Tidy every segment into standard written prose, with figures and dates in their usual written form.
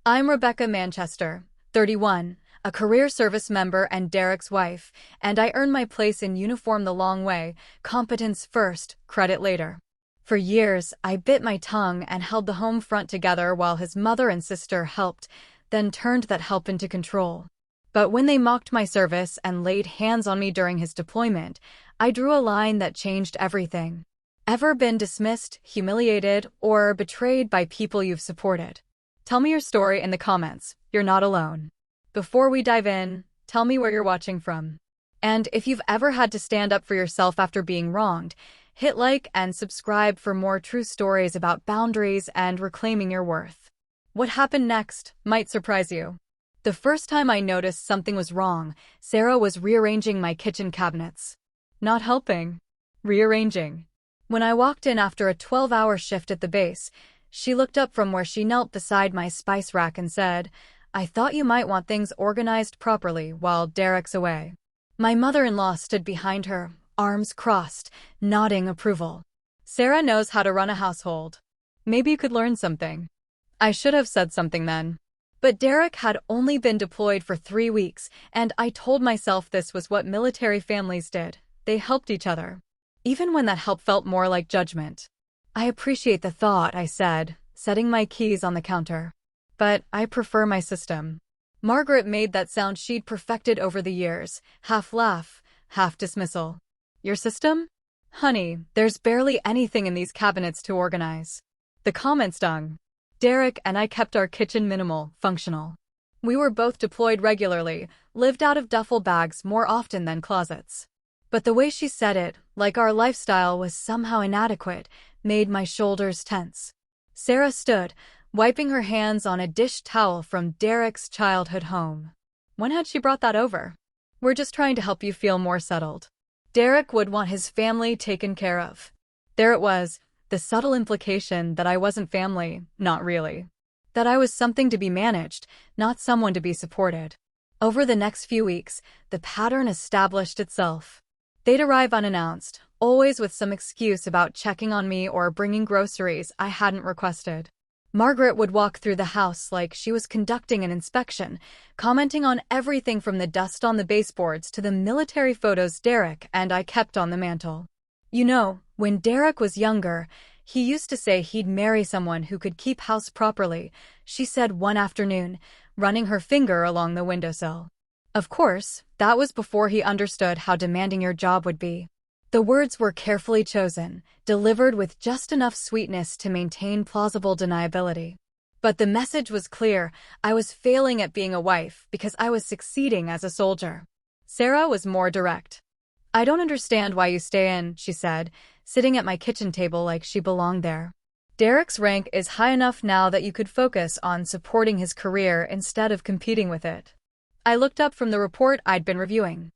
I'm Rebecca Manchester, 31, a career service member and Derek's wife, and I earned my place in uniform the long way, competence first, credit later. For years, I bit my tongue and held the home front together while his mother and sister helped, then turned that help into control. But when they mocked my service and laid hands on me during his deployment, I drew a line that changed everything. Ever been dismissed, humiliated, or betrayed by people you've supported? Tell me your story in the comments. You're not alone. Before we dive in, tell me where you're watching from. And if you've ever had to stand up for yourself after being wronged, hit like and subscribe for more true stories about boundaries and reclaiming your worth. What happened next might surprise you. The first time I noticed something was wrong, Sarah was rearranging my kitchen cabinets. Not helping. Rearranging. When I walked in after a 12-hour shift at the base, she looked up from where she knelt beside my spice rack and said, "I thought you might want things organized properly while Derek's away." My mother-in-law stood behind her, arms crossed, nodding approval. Sarah knows how to run a household. Maybe you could learn something. I should have said something then. But Derek had only been deployed for 3 weeks, and I told myself this was what military families did. They helped each other. Even when that help felt more like judgment. "I appreciate the thought," I said, setting my keys on the counter. "But I prefer my system." Margaret made that sound she'd perfected over the years, half laugh, half dismissal. "Your system? Honey, there's barely anything in these cabinets to organize." The comment stung. Derek and I kept our kitchen minimal, functional. We were both deployed regularly, lived out of duffel bags more often than closets. But the way she said it, like our lifestyle was somehow inadequate, made my shoulders tense. Sarah stood, wiping her hands on a dish towel from Derek's childhood home. When had she brought that over? "We're just trying to help you feel more settled. Derek would want his family taken care of." There it was, the subtle implication that I wasn't family, not really. That I was something to be managed, not someone to be supported. Over the next few weeks, the pattern established itself. They'd arrive unannounced, always with some excuse about checking on me or bringing groceries I hadn't requested. Margaret would walk through the house like she was conducting an inspection, commenting on everything from the dust on the baseboards to the military photos Derek and I kept on the mantel. "You know, when Derek was younger, he used to say he'd marry someone who could keep house properly," she said one afternoon, running her finger along the windowsill. Of course, that was before he understood how demanding your job would be. The words were carefully chosen, delivered with just enough sweetness to maintain plausible deniability. But the message was clear. I was failing at being a wife because I was succeeding as a soldier. Sarah was more direct. "I don't understand why you stay in," she said, sitting at my kitchen table like she belonged there. "Derek's rank is high enough now that you could focus on supporting his career instead of competing with it." I looked up from the report I'd been reviewing.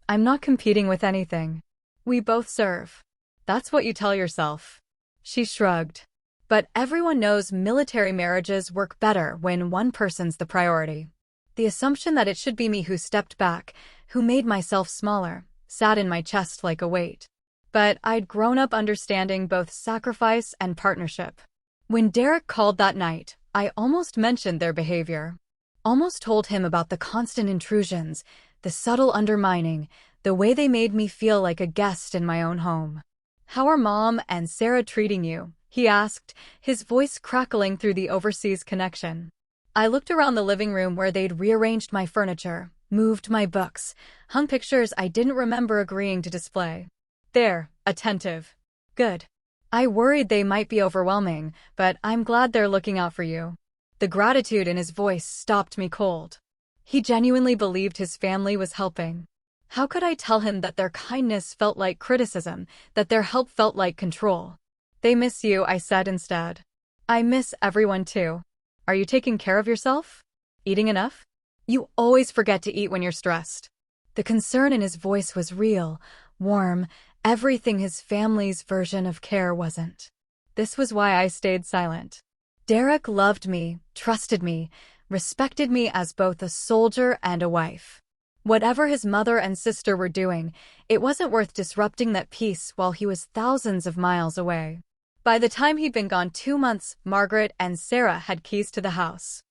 "I'm not competing with anything. We both serve." "That's what you tell yourself." She shrugged. "But everyone knows military marriages work better when one person's the priority." The assumption that it should be me who stepped back, who made myself smaller, sat in my chest like a weight. But I'd grown up understanding both sacrifice and partnership. When Derek called that night, I almost mentioned their behavior. Almost told him about the constant intrusions, the subtle undermining, the way they made me feel like a guest in my own home. "How are Mom and Sarah treating you?" he asked, his voice crackling through the overseas connection. I looked around the living room where they'd rearranged my furniture, moved my books, hung pictures I didn't remember agreeing to display. "They're attentive." "Good. I worried they might be overwhelming, but I'm glad they're looking out for you." The gratitude in his voice stopped me cold. He genuinely believed his family was helping. How could I tell him that their kindness felt like criticism, that their help felt like control? "They miss you," I said instead. "I miss everyone too. Are you taking care of yourself? Eating enough? You always forget to eat when you're stressed." The concern in his voice was real, warm, everything his family's version of care wasn't. This was why I stayed silent. Derek loved me, trusted me, respected me as both a soldier and a wife. Whatever his mother and sister were doing, it wasn't worth disrupting that peace while he was thousands of miles away. By the time he'd been gone 2 months, Margaret and Sarah had keys to the house.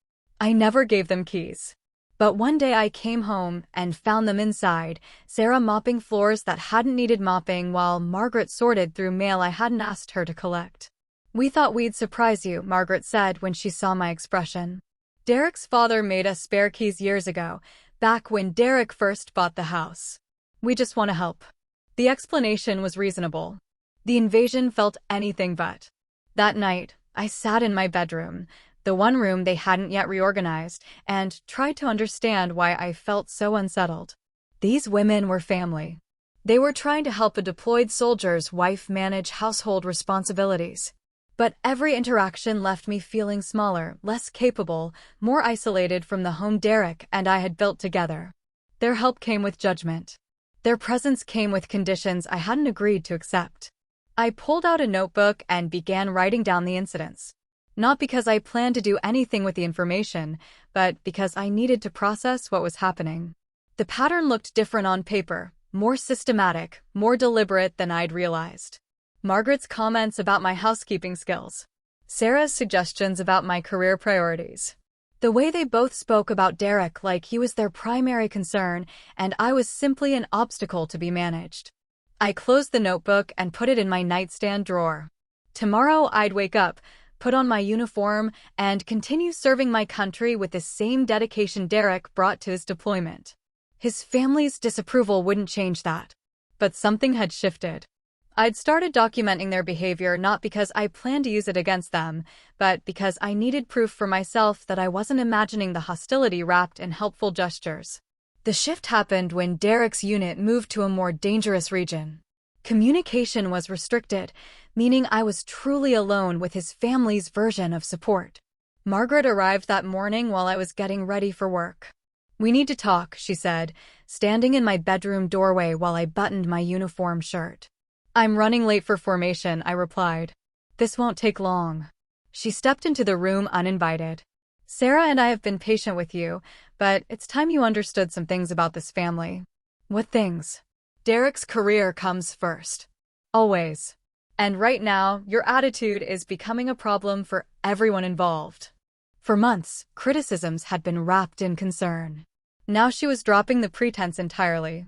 I never gave them keys. But one day I came home and found them inside, Sarah mopping floors that hadn't needed mopping while Margaret sorted through mail I hadn't asked her to collect. "We thought we'd surprise you," Margaret said when she saw my expression. "Derek's father made us spare keys years ago, back when Derek first bought the house. We just want to help." The explanation was reasonable. The invasion felt anything but. That night, I sat in my bedroom, the one room they hadn't yet reorganized, and tried to understand why I felt so unsettled. These women were family. They were trying to help a deployed soldier's wife manage household responsibilities. But every interaction left me feeling smaller, less capable, more isolated from the home Derek and I had built together. Their help came with judgment. Their presence came with conditions I hadn't agreed to accept. I pulled out a notebook and began writing down the incidents. Not because I planned to do anything with the information, but because I needed to process what was happening. The pattern looked different on paper, more systematic, more deliberate than I'd realized. Margaret's comments about my housekeeping skills. Sarah's suggestions about my career priorities. The way they both spoke about Derek like he was their primary concern, and I was simply an obstacle to be managed. I closed the notebook and put it in my nightstand drawer. Tomorrow I'd wake up, put on my uniform, and continue serving my country with the same dedication Derek brought to his deployment. His family's disapproval wouldn't change that. But something had shifted. I'd started documenting their behavior not because I planned to use it against them, but because I needed proof for myself that I wasn't imagining the hostility wrapped in helpful gestures. The shift happened when Derek's unit moved to a more dangerous region. Communication was restricted, meaning I was truly alone with his family's version of support. Margaret arrived that morning while I was getting ready for work. "We need to talk," she said, standing in my bedroom doorway while I buttoned my uniform shirt. "I'm running late for formation," I replied. "This won't take long." She stepped into the room uninvited. "Sarah and I have been patient with you, but it's time you understood some things about this family." "What things?" "Derek's career comes first. Always. And right now, your attitude is becoming a problem for everyone involved." For months, criticisms had been wrapped in concern. Now she was dropping the pretense entirely.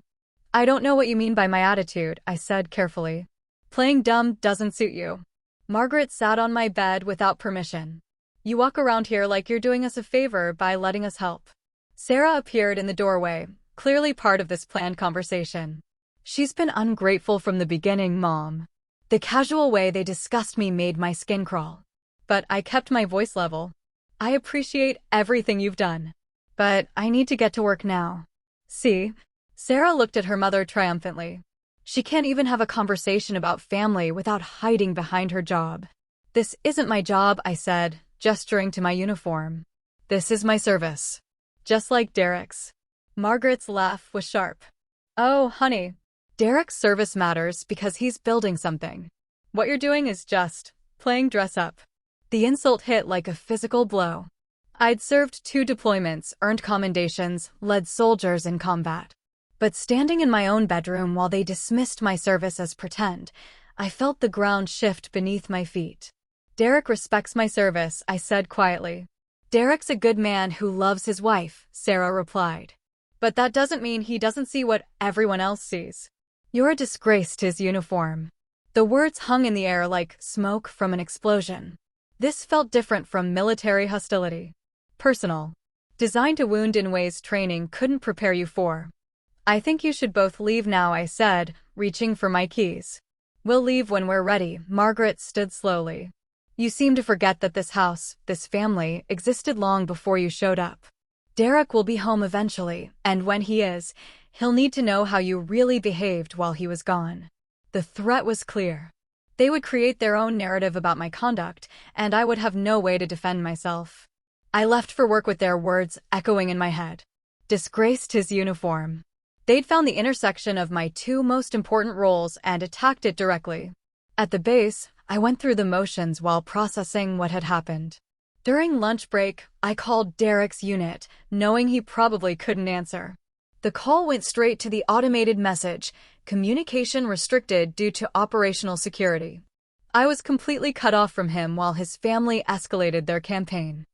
"I don't know what you mean by my attitude," I said carefully. "Playing dumb doesn't suit you." Margaret sat on my bed without permission. "You walk around here like you're doing us a favor by letting us help." Sarah appeared in the doorway, clearly part of this planned conversation. "She's been ungrateful from the beginning, Mom." The casual way they discussed me made my skin crawl. But I kept my voice level. "I appreciate everything you've done. But I need to get to work now." "See?" Sarah looked at her mother triumphantly. "She can't even have a conversation about family without hiding behind her job." "This isn't my job," I said, gesturing to my uniform. "This is my service. Just like Derek's." Margaret's laugh was sharp. "Oh, honey. Derek's service matters because he's building something. What you're doing is just playing dress up." The insult hit like a physical blow. I'd served 2 deployments, earned commendations, led soldiers in combat. But standing in my own bedroom while they dismissed my service as pretend, I felt the ground shift beneath my feet. "Derek respects my service," I said quietly. "Derek's a good man who loves his wife," Sarah replied. "But that doesn't mean he doesn't see what everyone else sees. You're a disgrace to his uniform." The words hung in the air like smoke from an explosion. This felt different from military hostility. Personal. Designed to wound in ways training couldn't prepare you for. "I think you should both leave now," I said, reaching for my keys. "We'll leave when we're ready." Margaret stood slowly. "You seem to forget that this house, this family, existed long before you showed up. Derek will be home eventually, and when he is, he'll need to know how you really behaved while he was gone." The threat was clear. They would create their own narrative about my conduct, and I would have no way to defend myself. I left for work with their words echoing in my head. Disgraced his uniform. They'd found the intersection of my 2 most important roles and attacked it directly. At the base, I went through the motions while processing what had happened. During lunch break, I called Derek's unit, knowing he probably couldn't answer. The call went straight to the automated message, "Communication restricted due to operational security." I was completely cut off from him while his family escalated their campaign.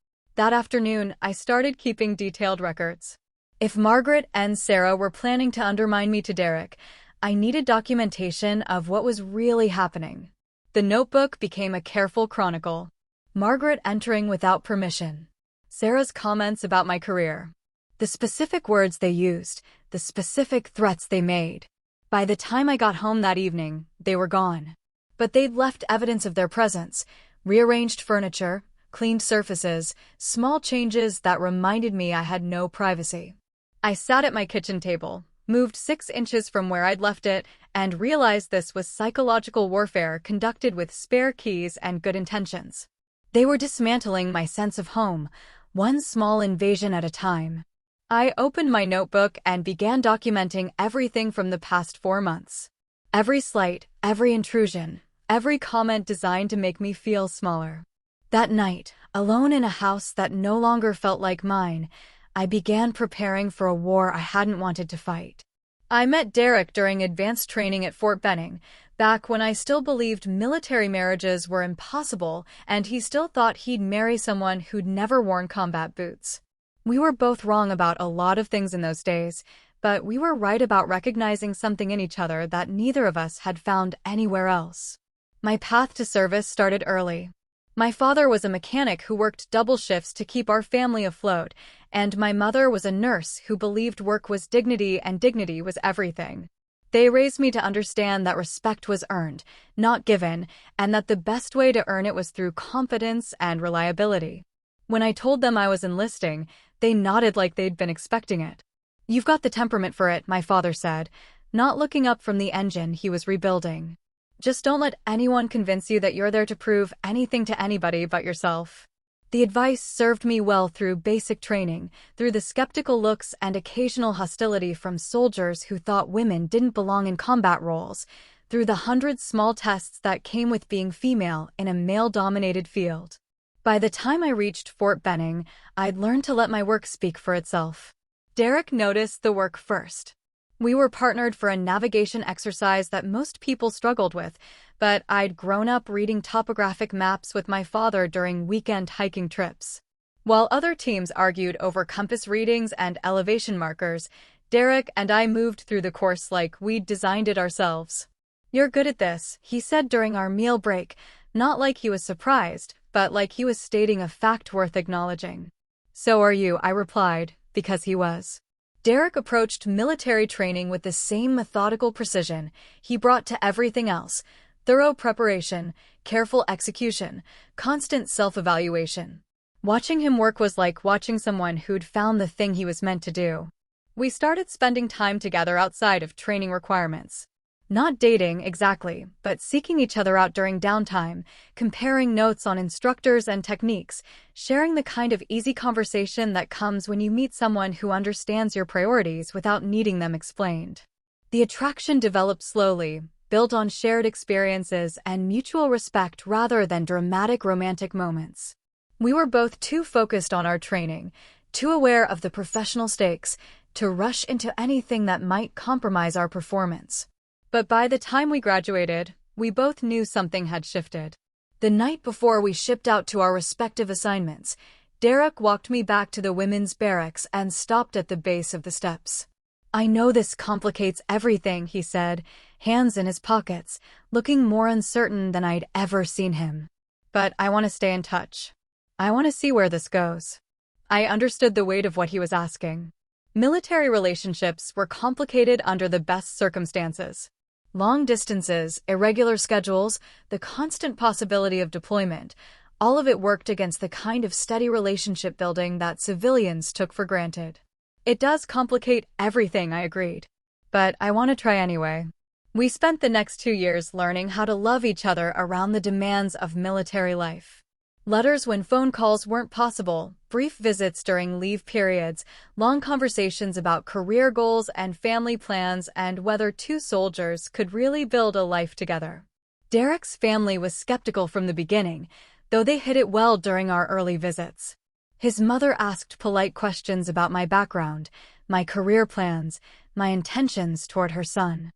That afternoon, I started keeping detailed records. If Margaret and Sarah were planning to undermine me to Derek, I needed documentation of what was really happening. The notebook became a careful chronicle. Margaret entering without permission. Sarah's comments about my career. The specific words they used, the specific threats they made. By the time I got home that evening, they were gone. But they'd left evidence of their presence, rearranged furniture, cleaned surfaces, small changes that reminded me I had no privacy. I sat at my kitchen table, moved 6 inches from where I'd left it, and realized this was psychological warfare conducted with spare keys and good intentions. They were dismantling my sense of home, one small invasion at a time. I opened my notebook and began documenting everything from the past 4 months. Every slight, every intrusion, every comment designed to make me feel smaller. That night, alone in a house that no longer felt like mine, I began preparing for a war I hadn't wanted to fight. I met Derek during advanced training at Fort Benning, back when I still believed military marriages were impossible and he still thought he'd marry someone who'd never worn combat boots. We were both wrong about a lot of things in those days, but we were right about recognizing something in each other that neither of us had found anywhere else. My path to service started early. My father was a mechanic who worked double shifts to keep our family afloat, and my mother was a nurse who believed work was dignity and dignity was everything. They raised me to understand that respect was earned, not given, and that the best way to earn it was through competence and reliability. When I told them I was enlisting, they nodded like they'd been expecting it. "You've got the temperament for it," my father said, not looking up from the engine he was rebuilding. "Just don't let anyone convince you that you're there to prove anything to anybody but yourself." The advice served me well through basic training, through the skeptical looks and occasional hostility from soldiers who thought women didn't belong in combat roles, through the 100 small tests that came with being female in a male-dominated field. By the time I reached Fort Benning, I'd learned to let my work speak for itself. Derek noticed the work first. We were partnered for a navigation exercise that most people struggled with, but I'd grown up reading topographic maps with my father during weekend hiking trips. While other teams argued over compass readings and elevation markers, Derek and I moved through the course like we'd designed it ourselves. "You're good at this," he said during our meal break, not like he was surprised, but like he was stating a fact worth acknowledging. "So are you," I replied, because he was. Derek approached military training with the same methodical precision he brought to everything else: thorough preparation, careful execution, constant self-evaluation. Watching him work was like watching someone who'd found the thing he was meant to do. We started spending time together outside of training requirements. Not dating, exactly, but seeking each other out during downtime, comparing notes on instructors and techniques, sharing the kind of easy conversation that comes when you meet someone who understands your priorities without needing them explained. The attraction developed slowly, built on shared experiences and mutual respect rather than dramatic romantic moments. We were both too focused on our training, too aware of the professional stakes, to rush into anything that might compromise our performance. But by the time we graduated, we both knew something had shifted. The night before we shipped out to our respective assignments, Derek walked me back to the women's barracks and stopped at the base of the steps. "I know this complicates everything," he said, hands in his pockets, looking more uncertain than I'd ever seen him. "But I want to stay in touch. I want to see where this goes." I understood the weight of what he was asking. Military relationships were complicated under the best circumstances. Long distances, irregular schedules, the constant possibility of deployment, all of it worked against the kind of steady relationship building that civilians took for granted. "It does complicate everything," I agreed. "But I want to try anyway." We spent the next 2 years learning how to love each other around the demands of military life. Letters when phone calls weren't possible, brief visits during leave periods, long conversations about career goals and family plans and whether two soldiers could really build a life together. Derek's family was skeptical from the beginning, though they hid it well during our early visits. His mother asked polite questions about my background, my career plans, my intentions toward her son.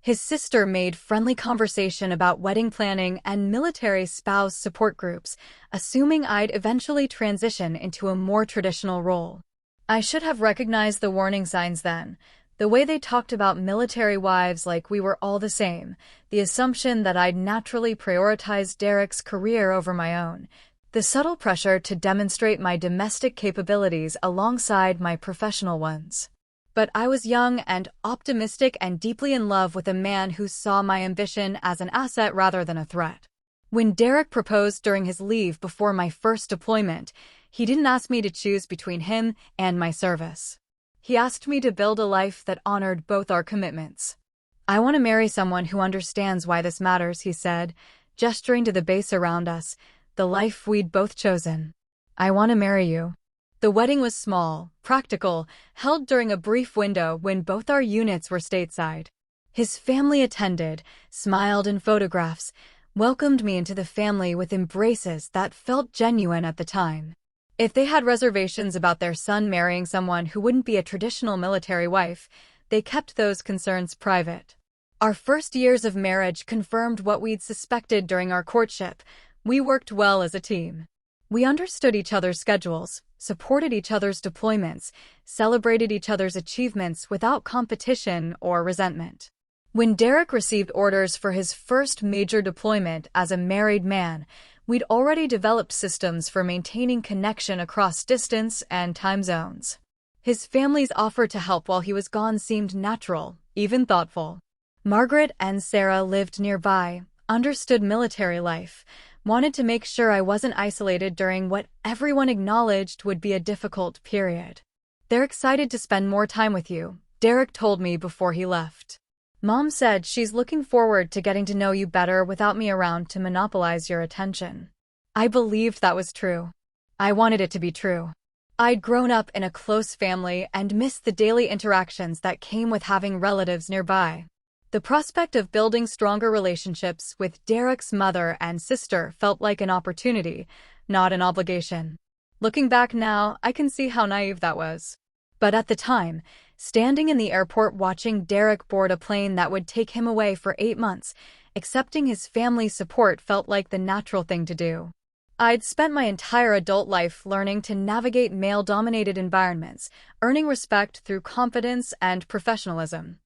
His sister made friendly conversation about wedding planning and military spouse support groups, assuming I'd eventually transition into a more traditional role. I should have recognized the warning signs then. The way they talked about military wives like we were all the same, the assumption that I'd naturally prioritize Derek's career over my own, the subtle pressure to demonstrate my domestic capabilities alongside my professional ones. But I was young and optimistic and deeply in love with a man who saw my ambition as an asset rather than a threat. When Derek proposed during his leave before my first deployment, he didn't ask me to choose between him and my service. He asked me to build a life that honored both our commitments. "I want to marry someone who understands why this matters," he said, gesturing to the base around us, the life we'd both chosen. "I want to marry you." The wedding was small, practical, held during a brief window when both our units were stateside. His family attended, smiled in photographs, welcomed me into the family with embraces that felt genuine at the time. If they had reservations about their son marrying someone who wouldn't be a traditional military wife, they kept those concerns private. Our first years of marriage confirmed what we'd suspected during our courtship. We worked well as a team. We understood each other's schedules, supported each other's deployments, celebrated each other's achievements without competition or resentment. When Derek received orders for his first major deployment as a married man, we'd already developed systems for maintaining connection across distance and time zones. His family's offer to help while he was gone seemed natural, even thoughtful. Margaret and Sarah lived nearby, understood military life, wanted to make sure I wasn't isolated during what everyone acknowledged would be a difficult period. "They're excited to spend more time with you," Derek told me before he left. "Mom said she's looking forward to getting to know you better without me around to monopolize your attention." I believed that was true. I wanted it to be true. I'd grown up in a close family and missed the daily interactions that came with having relatives nearby. The prospect of building stronger relationships with Derek's mother and sister felt like an opportunity, not an obligation. Looking back now, I can see how naive that was. But at the time, standing in the airport watching Derek board a plane that would take him away for 8 months, accepting his family's support felt like the natural thing to do. I'd spent my entire adult life learning to navigate male-dominated environments, earning respect through competence and professionalism.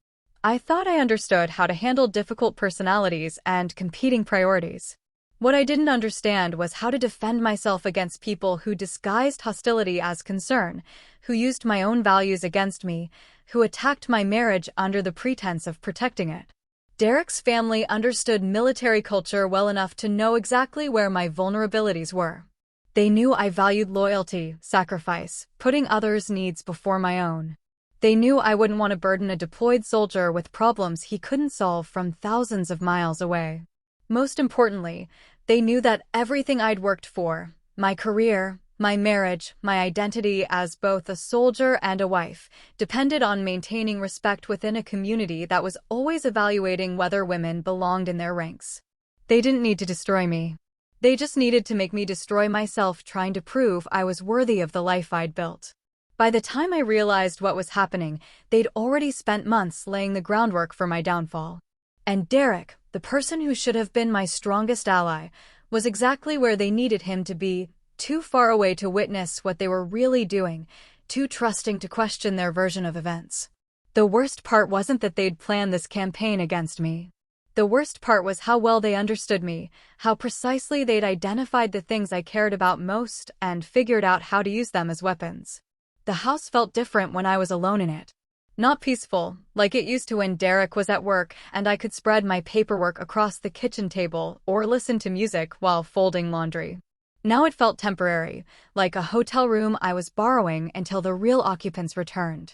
I thought I understood how to handle difficult personalities and competing priorities. What I didn't understand was how to defend myself against people who disguised hostility as concern, who used my own values against me, who attacked my marriage under the pretense of protecting it. Derek's family understood military culture well enough to know exactly where my vulnerabilities were. They knew I valued loyalty, sacrifice, putting others' needs before my own. They knew I wouldn't want to burden a deployed soldier with problems he couldn't solve from thousands of miles away. Most importantly, they knew that everything I'd worked for, my career, my marriage, my identity as both a soldier and a wife, depended on maintaining respect within a community that was always evaluating whether women belonged in their ranks. They didn't need to destroy me. They just needed to make me destroy myself trying to prove I was worthy of the life I'd built. By the time I realized what was happening, they'd already spent months laying the groundwork for my downfall. And Derek, the person who should have been my strongest ally, was exactly where they needed him to be, too far away to witness what they were really doing, too trusting to question their version of events. The worst part wasn't that they'd planned this campaign against me. The worst part was how well they understood me, how precisely they'd identified the things I cared about most and figured out how to use them as weapons. The house felt different when I was alone in it. Not peaceful, like it used to when Derek was at work and I could spread my paperwork across the kitchen table or listen to music while folding laundry. Now it felt temporary, like a hotel room I was borrowing until the real occupants returned.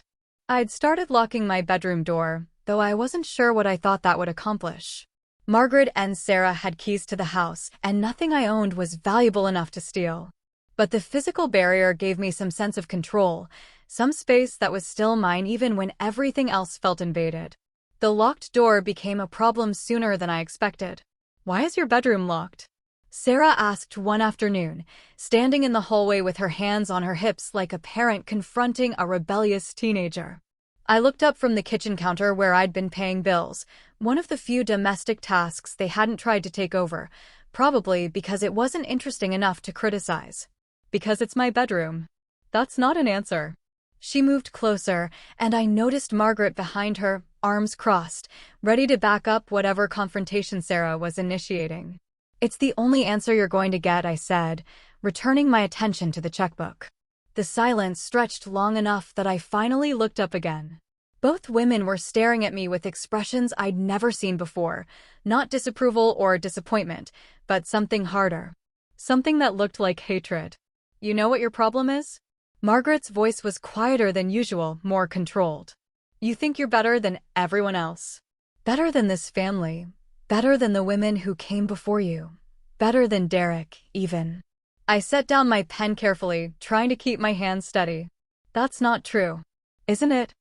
I'd started locking my bedroom door, though I wasn't sure what I thought that would accomplish. Margaret and Sarah had keys to the house, and nothing I owned was valuable enough to steal. But the physical barrier gave me some sense of control, some space that was still mine even when everything else felt invaded. The locked door became a problem sooner than I expected. "Why is your bedroom locked?" Sarah asked one afternoon, standing in the hallway with her hands on her hips like a parent confronting a rebellious teenager. I looked up from the kitchen counter where I'd been paying bills, One of the few domestic tasks they hadn't tried to take over, probably because it wasn't interesting enough to criticize. Because it's my bedroom. That's not an answer. She moved closer, and I noticed Margaret behind her, arms crossed, ready to back up whatever confrontation Sarah was initiating. It's the only answer you're going to get, I said, returning my attention to the checkbook. The silence stretched long enough that I finally looked up again. Both women were staring at me with expressions I'd never seen before, not disapproval or disappointment, but something harder. Something that looked like hatred. You know what your problem is? Margaret's voice was quieter than usual, more controlled. You think you're better than everyone else. Better than this family. Better than the women who came before you. Better than Derek, even. I set down my pen carefully, trying to keep my hands steady. That's not true. Isn't it?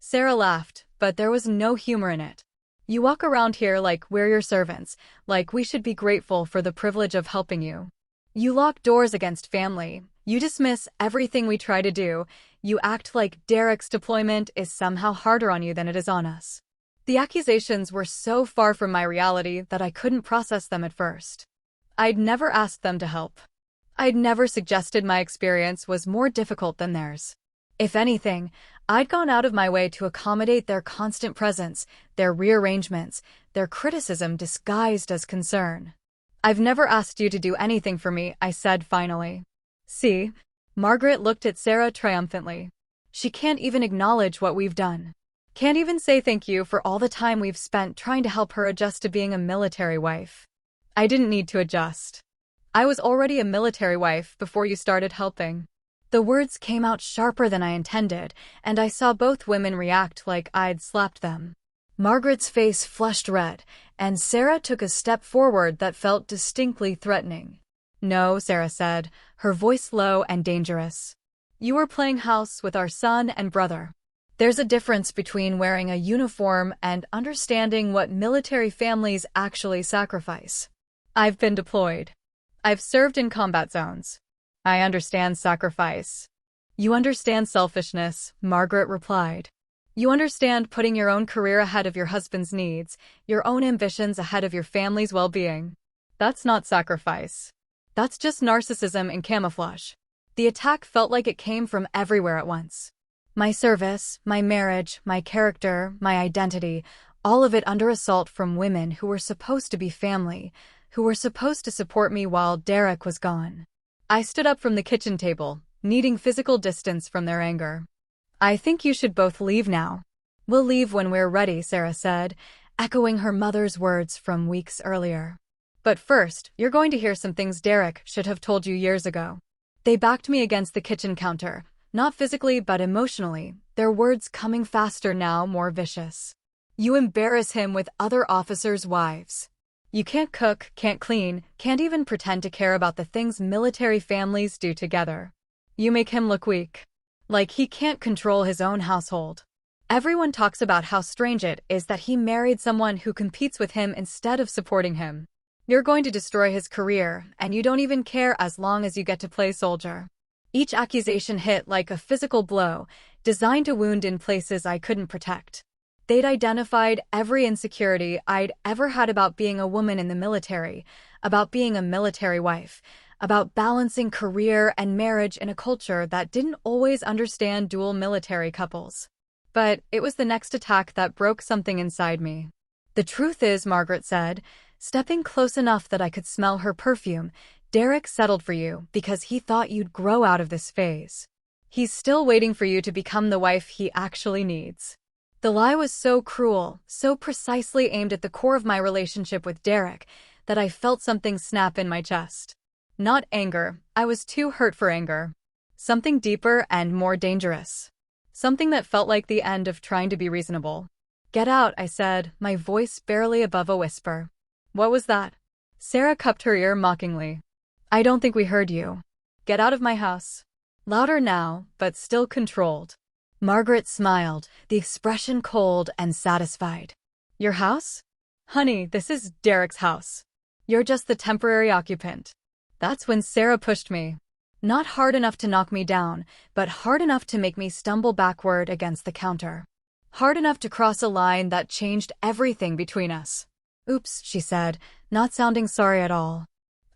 Sarah laughed, but there was no humor in it. You walk around here like we're your servants, like we should be grateful for the privilege of helping you. You lock doors against family. You dismiss everything we try to do. You act like Derek's deployment is somehow harder on you than it is on us. The accusations were so far from my reality that I couldn't process them at first. I'd never asked them to help. I'd never suggested my experience was more difficult than theirs. If anything, I'd gone out of my way to accommodate their constant presence, their rearrangements, their criticism disguised as concern. I've never asked you to do anything for me, I said finally. See? Margaret looked at Sarah triumphantly. She can't even acknowledge what we've done. Can't even say thank you for all the time we've spent trying to help her adjust to being a military wife. I didn't need to adjust. I was already a military wife before you started helping. The words came out sharper than I intended, and I saw both women react like I'd slapped them. Margaret's face flushed red, and Sarah took a step forward that felt distinctly threatening. No, Sarah said, her voice low and dangerous. You were playing house with our son and brother. There's a difference between wearing a uniform and understanding what military families actually sacrifice. I've been deployed. I've served in combat zones. I understand sacrifice. You understand selfishness, Margaret replied. You understand putting your own career ahead of your husband's needs, your own ambitions ahead of your family's well-being. That's not sacrifice. That's just narcissism in camouflage. The attack felt like it came from everywhere at once. My service, my marriage, my character, my identity, all of it under assault from women who were supposed to be family, who were supposed to support me while Derek was gone. I stood up from the kitchen table, needing physical distance from their anger. I think you should both leave now. We'll leave when we're ready, Sarah said, echoing her mother's words from weeks earlier. But first, you're going to hear some things Derek should have told you years ago. They backed me against the kitchen counter, not physically but emotionally, their words coming faster now, more vicious. You embarrass him with other officers' wives. You can't cook, can't clean, can't even pretend to care about the things military families do together. You make him look weak. Like he can't control his own household. Everyone talks about how strange it is that he married someone who competes with him instead of supporting him. You're going to destroy his career, and you don't even care as long as you get to play soldier. Each accusation hit like a physical blow, designed to wound in places I couldn't protect. They'd identified every insecurity I'd ever had about being a woman in the military, about being a military wife, about balancing career and marriage in a culture that didn't always understand dual military couples. But it was the next attack that broke something inside me. The truth is, Margaret said, stepping close enough that I could smell her perfume, Derek settled for you because he thought you'd grow out of this phase. He's still waiting for you to become the wife he actually needs. The lie was so cruel, so precisely aimed at the core of my relationship with Derek, that I felt something snap in my chest. Not anger, I was too hurt for anger. Something deeper and more dangerous. Something that felt like the end of trying to be reasonable. Get out, I said, my voice barely above a whisper. What was that? Sarah cupped her ear mockingly. I don't think we heard you. Get out of my house. Louder now, but still controlled. Margaret smiled, the expression cold and satisfied. Your house? Honey, this is Derek's house. You're just the temporary occupant. That's when Sarah pushed me. Not hard enough to knock me down, but hard enough to make me stumble backward against the counter. Hard enough to cross a line that changed everything between us. Oops, she said, not sounding sorry at all.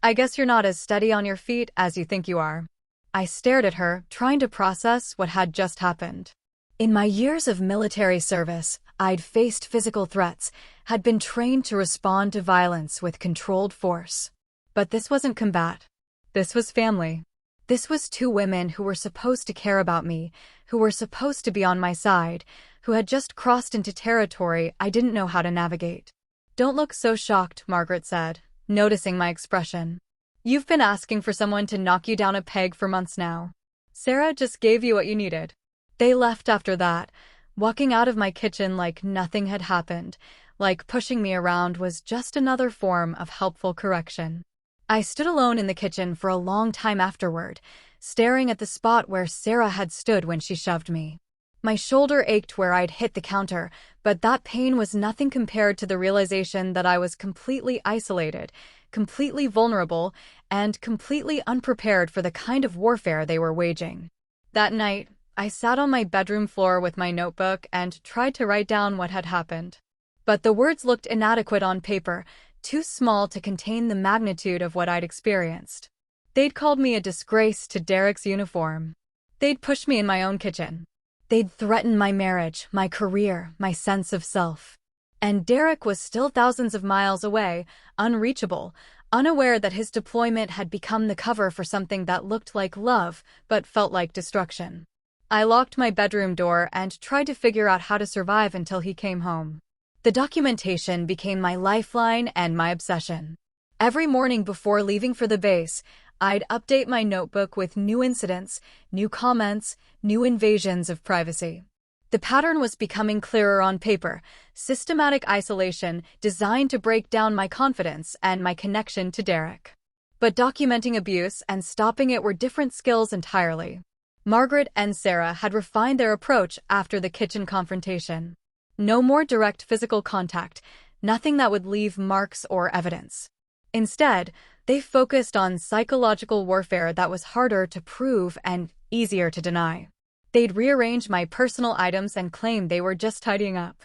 I guess you're not as steady on your feet as you think you are. I stared at her, trying to process what had just happened. In my years of military service, I'd faced physical threats, had been trained to respond to violence with controlled force. But this wasn't combat. This was family. This was two women who were supposed to care about me, who were supposed to be on my side, who had just crossed into territory I didn't know how to navigate. Don't look so shocked, Margaret said, noticing my expression. You've been asking for someone to knock you down a peg for months now. Sarah just gave you what you needed. They left after that, walking out of my kitchen like nothing had happened, like pushing me around was just another form of helpful correction. I stood alone in the kitchen for a long time afterward, staring at the spot where Sarah had stood when she shoved me. My shoulder ached where I'd hit the counter, but that pain was nothing compared to the realization that I was completely isolated, completely vulnerable, and completely unprepared for the kind of warfare they were waging. That night, I sat on my bedroom floor with my notebook and tried to write down what had happened. But the words looked inadequate on paper, too small to contain the magnitude of what I'd experienced. They'd called me a disgrace to Derek's uniform. They'd pushed me in my own kitchen. They'd threatened my marriage, my career, my sense of self. And Derek was still thousands of miles away, unreachable, unaware that his deployment had become the cover for something that looked like love but felt like destruction. I locked my bedroom door and tried to figure out how to survive until he came home. The documentation became my lifeline and my obsession. Every morning before leaving for the base, I'd update my notebook with new incidents, new comments, new invasions of privacy. The pattern was becoming clearer on paper, systematic isolation designed to break down my confidence and my connection to Derek. But documenting abuse and stopping it were different skills entirely. Margaret and Sarah had refined their approach after the kitchen confrontation. No more direct physical contact, nothing that would leave marks or evidence. Instead, they focused on psychological warfare that was harder to prove and easier to deny. They'd rearrange my personal items and claim they were just tidying up.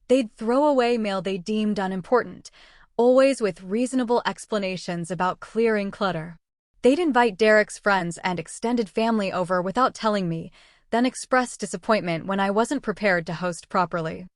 They'd throw away mail they deemed unimportant, always with reasonable explanations about clearing clutter. They'd invite Derek's friends and extended family over without telling me, then express disappointment when I wasn't prepared to host properly.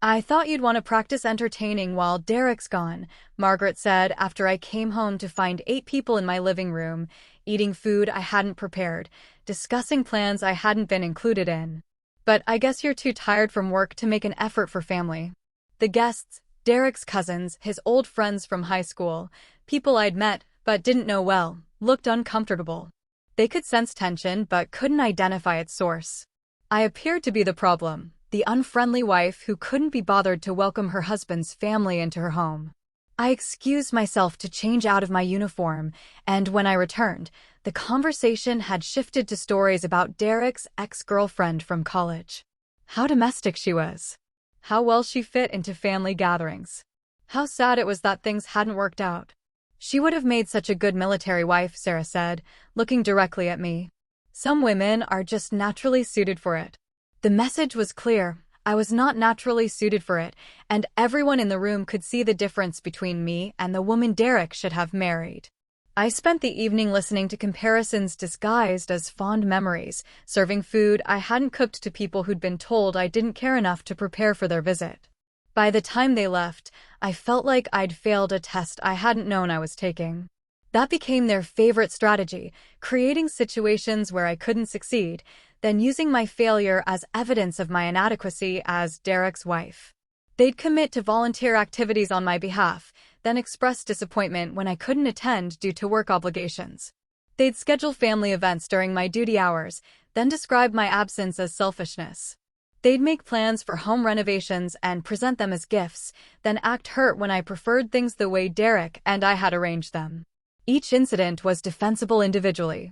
I thought you'd want to practice entertaining while Derek's gone, Margaret said after I came home to find 8 people in my living room, eating food I hadn't prepared, discussing plans I hadn't been included in. But I guess you're too tired from work to make an effort for family. The guests, Derek's cousins, his old friends from high school, people I'd met but didn't know well, looked uncomfortable. They could sense tension but couldn't identify its source. I appeared to be the problem, the unfriendly wife who couldn't be bothered to welcome her husband's family into her home. I excused myself to change out of my uniform, and when I returned, the conversation had shifted to stories about Derek's ex-girlfriend from college. How domestic she was. How well she fit into family gatherings. How sad it was that things hadn't worked out. She would have made such a good military wife, Sarah said, looking directly at me. Some women are just naturally suited for it. The message was clear. I was not naturally suited for it, and everyone in the room could see the difference between me and the woman Derek should have married. I spent the evening listening to comparisons disguised as fond memories, serving food I hadn't cooked to people who'd been told I didn't care enough to prepare for their visit. By the time they left, I felt like I'd failed a test I hadn't known I was taking. That became their favorite strategy, creating situations where I couldn't succeed, then using my failure as evidence of my inadequacy as Derek's wife. They'd commit to volunteer activities on my behalf, then express disappointment when I couldn't attend due to work obligations. They'd schedule family events during my duty hours, then describe my absence as selfishness. They'd make plans for home renovations and present them as gifts, then act hurt when I preferred things the way Derek and I had arranged them. Each incident was defensible individually.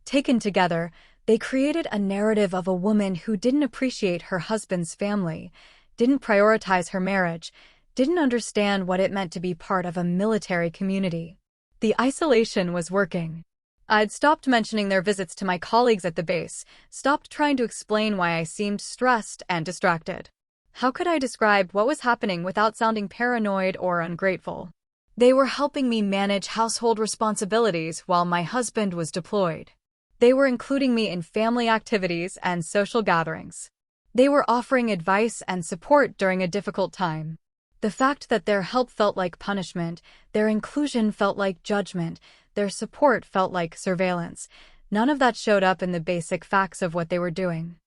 Taken together, they created a narrative of a woman who didn't appreciate her husband's family, didn't prioritize her marriage, didn't understand what it meant to be part of a military community. The isolation was working. I'd stopped mentioning their visits to my colleagues at the base, stopped trying to explain why I seemed stressed and distracted. How could I describe what was happening without sounding paranoid or ungrateful? They were helping me manage household responsibilities while my husband was deployed. They were including me in family activities and social gatherings. They were offering advice and support during a difficult time. The fact that their help felt like punishment, their inclusion felt like judgment, their support felt like surveillance, none of that showed up in the basic facts of what they were doing.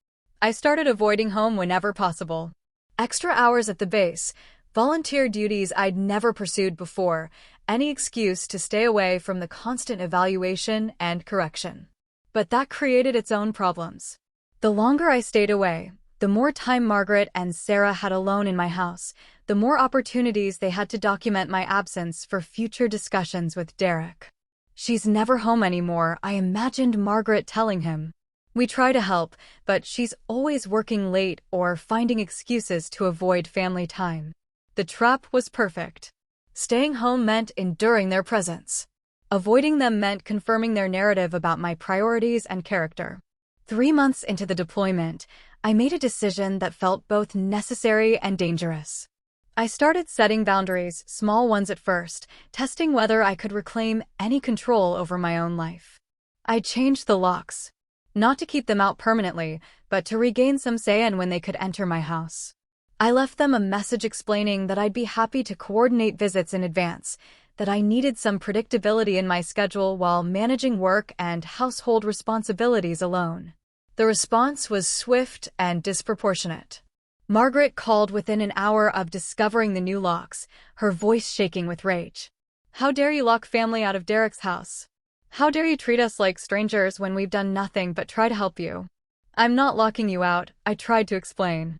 I started avoiding home whenever possible. Extra hours at the base, volunteer duties I'd never pursued before, any excuse to stay away from the constant evaluation and correction. But that created its own problems. The longer I stayed away, the more time Margaret and Sarah had alone in my house, the more opportunities they had to document my absence for future discussions with Derek. "She's never home anymore," I imagined Margaret telling him. "We try to help, but she's always working late or finding excuses to avoid family time." The trap was perfect. Staying home meant enduring their presence. Avoiding them meant confirming their narrative about my priorities and character. 3 months into the deployment, I made a decision that felt both necessary and dangerous. I started setting boundaries, small ones at first, testing whether I could reclaim any control over my own life. I changed the locks. Not to keep them out permanently, but to regain some say in when they could enter my house. I left them a message explaining that I'd be happy to coordinate visits in advance, that I needed some predictability in my schedule while managing work and household responsibilities alone. The response was swift and disproportionate. Margaret called within an hour of discovering the new locks, her voice shaking with rage. "How dare you lock family out of Derek's house? How dare you treat us like strangers when we've done nothing but try to help you?" "I'm not locking you out," I tried to explain.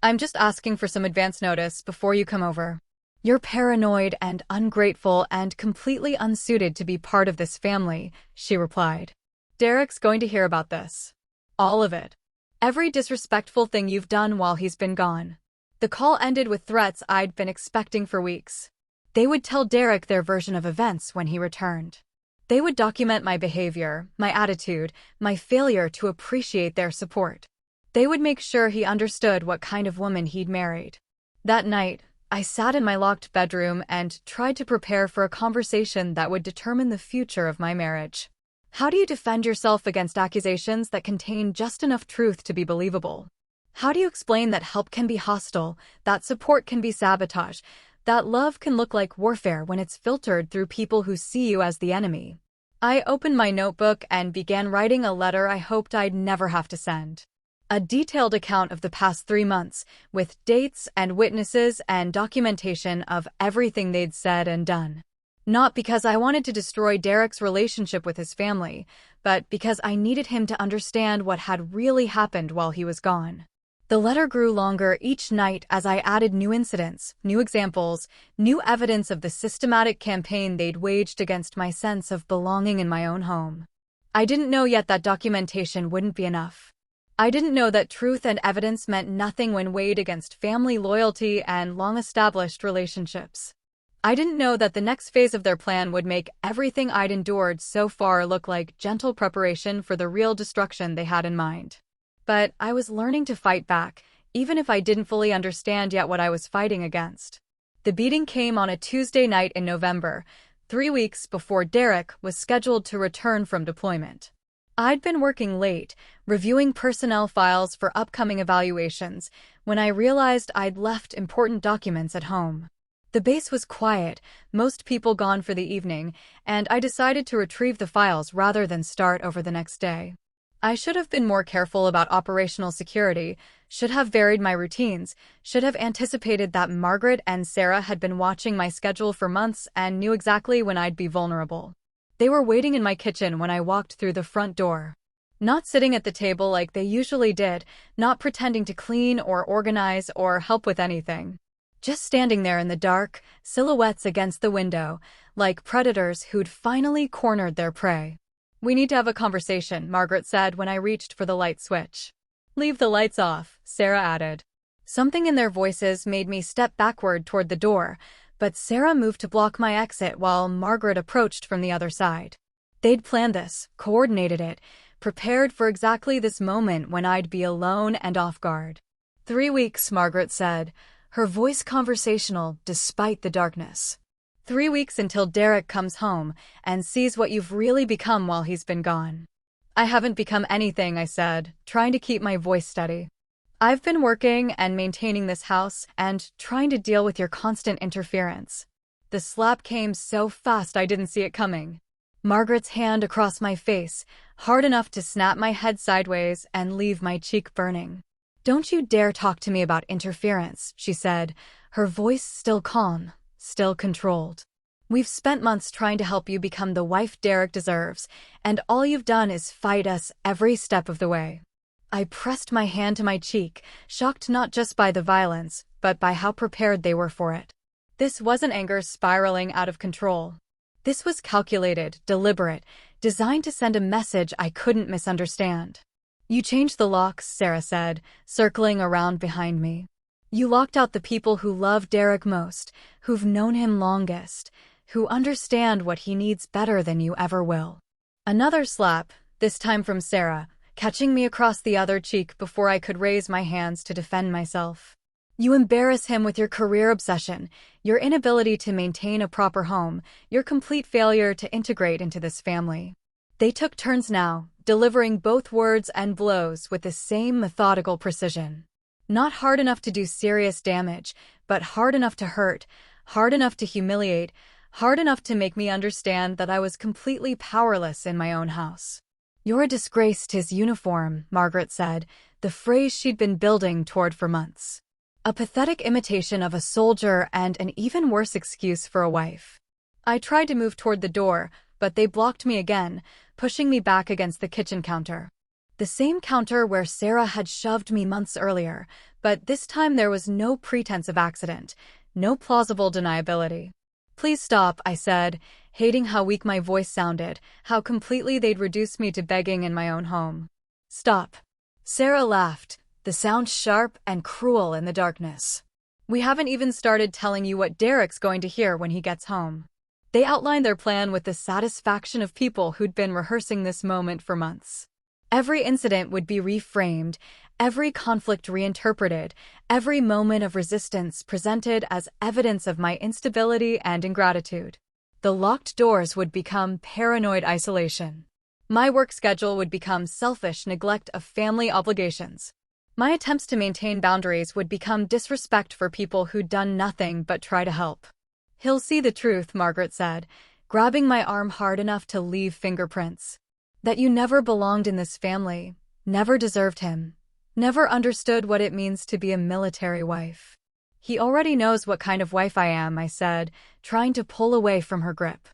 "I'm just asking for some advance notice before you come over. You're paranoid and ungrateful and completely unsuited to be part of this family," she replied. "Derek's going to hear about this. All of it. Every disrespectful thing you've done while he's been gone." The call ended with threats I'd been expecting for weeks. They would tell Derek their version of events when he returned. They would document my behavior, my attitude, my failure to appreciate their support. They would make sure he understood what kind of woman he'd married. That night, I sat in my locked bedroom and tried to prepare for a conversation that would determine the future of my marriage. How do you defend yourself against accusations that contain just enough truth to be believable? How do you explain that help can be hostile, that support can be sabotage, that love can look like warfare when it's filtered through people who see you as the enemy? I opened my notebook and began writing a letter I hoped I'd never have to send. A detailed account of the past 3 months, with dates and witnesses and documentation of everything they'd said and done. Not because I wanted to destroy Derek's relationship with his family, but because I needed him to understand what had really happened while he was gone. The letter grew longer each night as I added new incidents, new examples, new evidence of the systematic campaign they'd waged against my sense of belonging in my own home. I didn't know yet that documentation wouldn't be enough. I didn't know that truth and evidence meant nothing when weighed against family loyalty and long-established relationships. I didn't know that the next phase of their plan would make everything I'd endured so far look like gentle preparation for the real destruction they had in mind. But I was learning to fight back, even if I didn't fully understand yet what I was fighting against. The beating came on a Tuesday night in November, 3 weeks before Derek was scheduled to return from deployment. I'd been working late, reviewing personnel files for upcoming evaluations, when I realized I'd left important documents at home. The base was quiet, most people gone for the evening, and I decided to retrieve the files rather than start over the next day. I should have been more careful about operational security, should have varied my routines, should have anticipated that Margaret and Sarah had been watching my schedule for months and knew exactly when I'd be vulnerable. They were waiting in my kitchen when I walked through the front door. Not sitting at the table like they usually did, not pretending to clean or organize or help with anything. Just standing there in the dark, silhouettes against the window, like predators who'd finally cornered their prey. "We need to have a conversation," Margaret said when I reached for the light switch. "Leave the lights off," Sarah added. Something in their voices made me step backward toward the door, but Sarah moved to block my exit while Margaret approached from the other side. They'd planned this, coordinated it, prepared for exactly this moment when I'd be alone and off guard. 3 weeks, Margaret said, her voice conversational despite the darkness. 3 weeks until Derek comes home and sees what you've really become while he's been gone. I haven't become anything, I said, trying to keep my voice steady. I've been working and maintaining this house and trying to deal with your constant interference. The slap came so fast I didn't see it coming. Margaret's hand across my face, hard enough to snap my head sideways and leave my cheek burning. Don't you dare talk to me about interference, she said, her voice still calm, still controlled. We've spent months trying to help you become the wife Derek deserves, and all you've done is fight us every step of the way. I pressed my hand to my cheek, shocked not just by the violence, but by how prepared they were for it. This wasn't anger spiraling out of control. This was calculated, deliberate, designed to send a message I couldn't misunderstand. You changed the locks, Sarah said, circling around behind me. You locked out the people who love Derek most, who've known him longest, who understand what he needs better than you ever will. Another slap, this time from Sarah, catching me across the other cheek before I could raise my hands to defend myself. You embarrass him with your career obsession, your inability to maintain a proper home, your complete failure to integrate into this family. They took turns now, delivering both words and blows with the same methodical precision. Not hard enough to do serious damage, but hard enough to hurt, hard enough to humiliate, hard enough to make me understand that I was completely powerless in my own house. You're a disgrace to his uniform, Margaret said, the phrase she'd been building toward for months. A pathetic imitation of a soldier and an even worse excuse for a wife. I tried to move toward the door, but they blocked me again, pushing me back against the kitchen counter. The same counter where Sarah had shoved me months earlier, but this time there was no pretense of accident, no plausible deniability. Please stop, I said, hating how weak my voice sounded, how completely they'd reduced me to begging in my own home. Stop. Sarah laughed, the sound sharp and cruel in the darkness. We haven't even started telling you what Derek's going to hear when he gets home. They outlined their plan with the satisfaction of people who'd been rehearsing this moment for months. Every incident would be reframed, every conflict reinterpreted, every moment of resistance presented as evidence of my instability and ingratitude. The locked doors would become paranoid isolation. My work schedule would become selfish neglect of family obligations. My attempts to maintain boundaries would become disrespect for people who'd done nothing but try to help. He'll see the truth, Margaret said, grabbing my arm hard enough to leave fingerprints. That you never belonged in this family, never deserved him, never understood what it means to be a military wife. He already knows what kind of wife I am, I said, trying to pull away from her grip.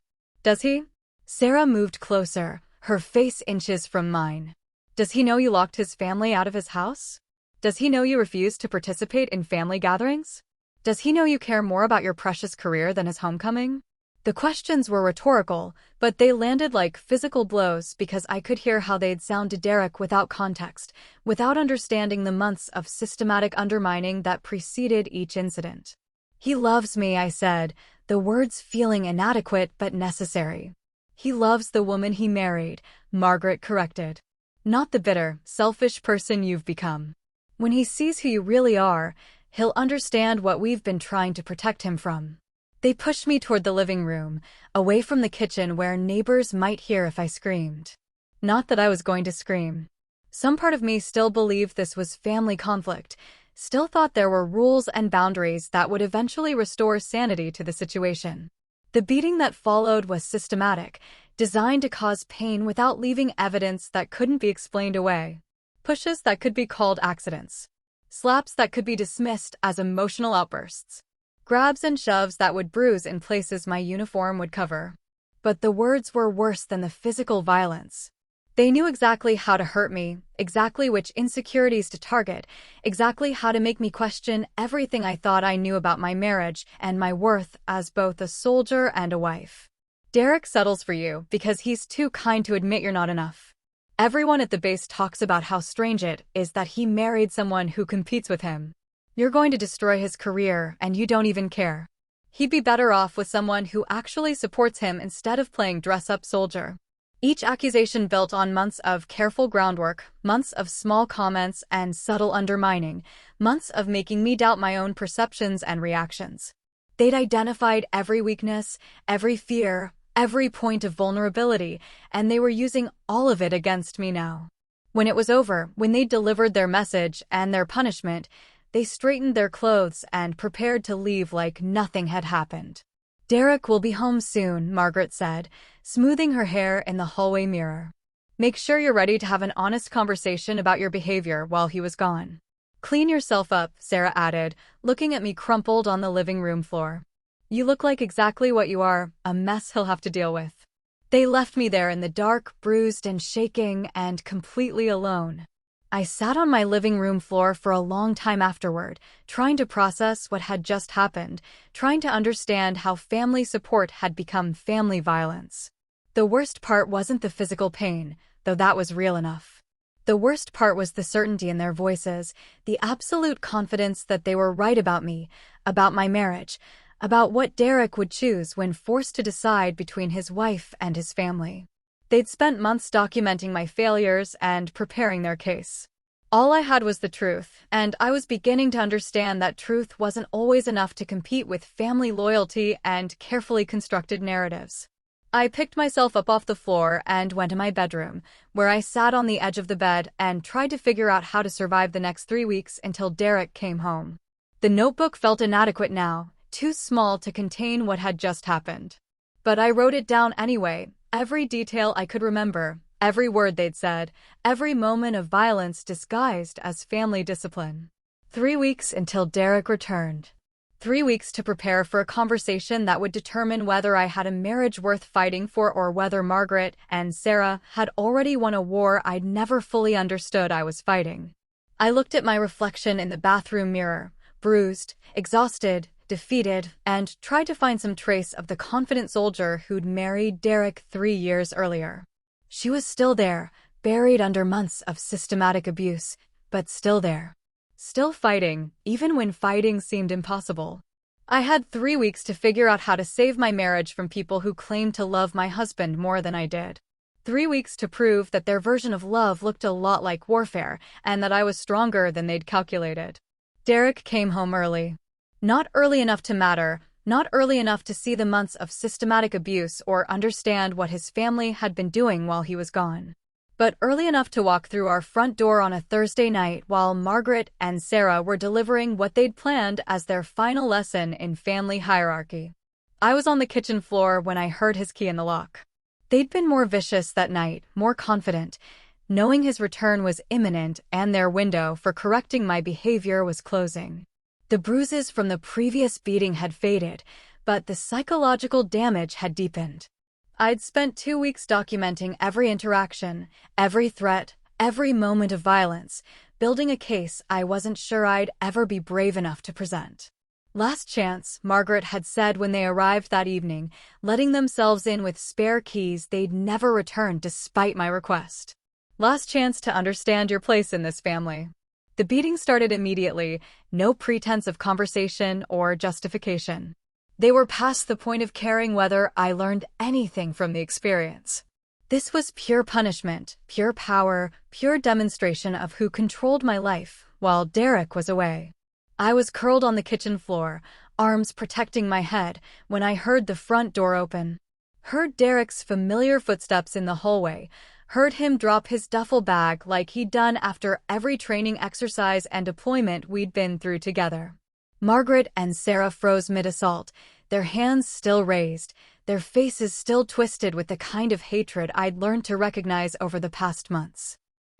Does he? Sarah moved closer, her face inches from mine. Does he know you locked his family out of his house? Does he know you refused to participate in family gatherings? Does he know you care more about your precious career than his homecoming? The questions were rhetorical, but they landed like physical blows because I could hear how they'd sound to Derek without context, without understanding the months of systematic undermining that preceded each incident. He loves me, I said, the words feeling inadequate but necessary. He loves the woman he married, Margaret corrected. Not the bitter, selfish person you've become. When he sees who you really are, he'll understand what we've been trying to protect him from. They pushed me toward the living room, away from the kitchen where neighbors might hear if I screamed. Not that I was going to scream. Some part of me still believed this was family conflict, still thought there were rules and boundaries that would eventually restore sanity to the situation. The beating that followed was systematic, designed to cause pain without leaving evidence that couldn't be explained away. Pushes that could be called accidents. Slaps that could be dismissed as emotional outbursts. Grabs and shoves that would bruise in places my uniform would cover. But the words were worse than the physical violence. They knew exactly how to hurt me, exactly which insecurities to target, exactly how to make me question everything I thought I knew about my marriage and my worth as both a soldier and a wife. Derek settles for you because he's too kind to admit you're not enough. Everyone at the base talks about how strange it is that he married someone who competes with him. You're going to destroy his career, and you don't even care. He'd be better off with someone who actually supports him instead of playing dress-up soldier. Each accusation built on months of careful groundwork, months of small comments and subtle undermining, months of making me doubt my own perceptions and reactions. They'd identified every weakness, every fear, every point of vulnerability, and they were using all of it against me now. When it was over, when they'd delivered their message and their punishment, they straightened their clothes and prepared to leave like nothing had happened. "Derek will be home soon," Margaret said, smoothing her hair in the hallway mirror. "Make sure you're ready to have an honest conversation about your behavior while he was gone." "Clean yourself up," Sarah added, looking at me crumpled on the living room floor. "You look like exactly what you are, a mess he'll have to deal with." They left me there in the dark, bruised and shaking, and completely alone. I sat on my living room floor for a long time afterward, trying to process what had just happened, trying to understand how family support had become family violence. The worst part wasn't the physical pain, though that was real enough. The worst part was the certainty in their voices, the absolute confidence that they were right about me, about my marriage, about what Derek would choose when forced to decide between his wife and his family. They'd spent months documenting my failures and preparing their case. All I had was the truth, and I was beginning to understand that truth wasn't always enough to compete with family loyalty and carefully constructed narratives. I picked myself up off the floor and went to my bedroom, where I sat on the edge of the bed and tried to figure out how to survive the next 3 weeks until Derek came home. The notebook felt inadequate now, too small to contain what had just happened. But I wrote it down anyway, every detail I could remember, every word they'd said, every moment of violence disguised as family discipline. 3 weeks until Derek returned. 3 weeks to prepare for a conversation that would determine whether I had a marriage worth fighting for or whether Margaret and Sarah had already won a war I'd never fully understood I was fighting. I looked at my reflection in the bathroom mirror, bruised, exhausted, defeated, and tried to find some trace of the confident soldier who'd married Derek 3 years earlier. She was still there, buried under months of systematic abuse, but still there. Still fighting, even when fighting seemed impossible. I had 3 weeks to figure out how to save my marriage from people who claimed to love my husband more than I did. 3 weeks to prove that their version of love looked a lot like warfare, and that I was stronger than they'd calculated. Derek came home early. Not early enough to matter, not early enough to see the months of systematic abuse or understand what his family had been doing while he was gone. But early enough to walk through our front door on a Thursday night while Margaret and Sarah were delivering what they'd planned as their final lesson in family hierarchy. I was on the kitchen floor when I heard his key in the lock. They'd been more vicious that night, more confident, knowing his return was imminent and their window for correcting my behavior was closing. The bruises from the previous beating had faded, but the psychological damage had deepened. I'd spent 2 weeks documenting every interaction, every threat, every moment of violence, building a case I wasn't sure I'd ever be brave enough to present. "Last chance," Margaret had said when they arrived that evening, letting themselves in with spare keys they'd never returned despite my request. "Last chance to understand your place in this family." The beating started immediately, no pretense of conversation or justification. They were past the point of caring whether I learned anything from the experience. This was pure punishment, pure power, pure demonstration of who controlled my life while Derek was away. I was curled on the kitchen floor, arms protecting my head, when I heard the front door open. Heard Derek's familiar footsteps in the hallway, heard him drop his duffel bag like he'd done after every training exercise and deployment we'd been through together. Margaret and Sarah froze mid-assault, their hands still raised, their faces still twisted with the kind of hatred I'd learned to recognize over the past months.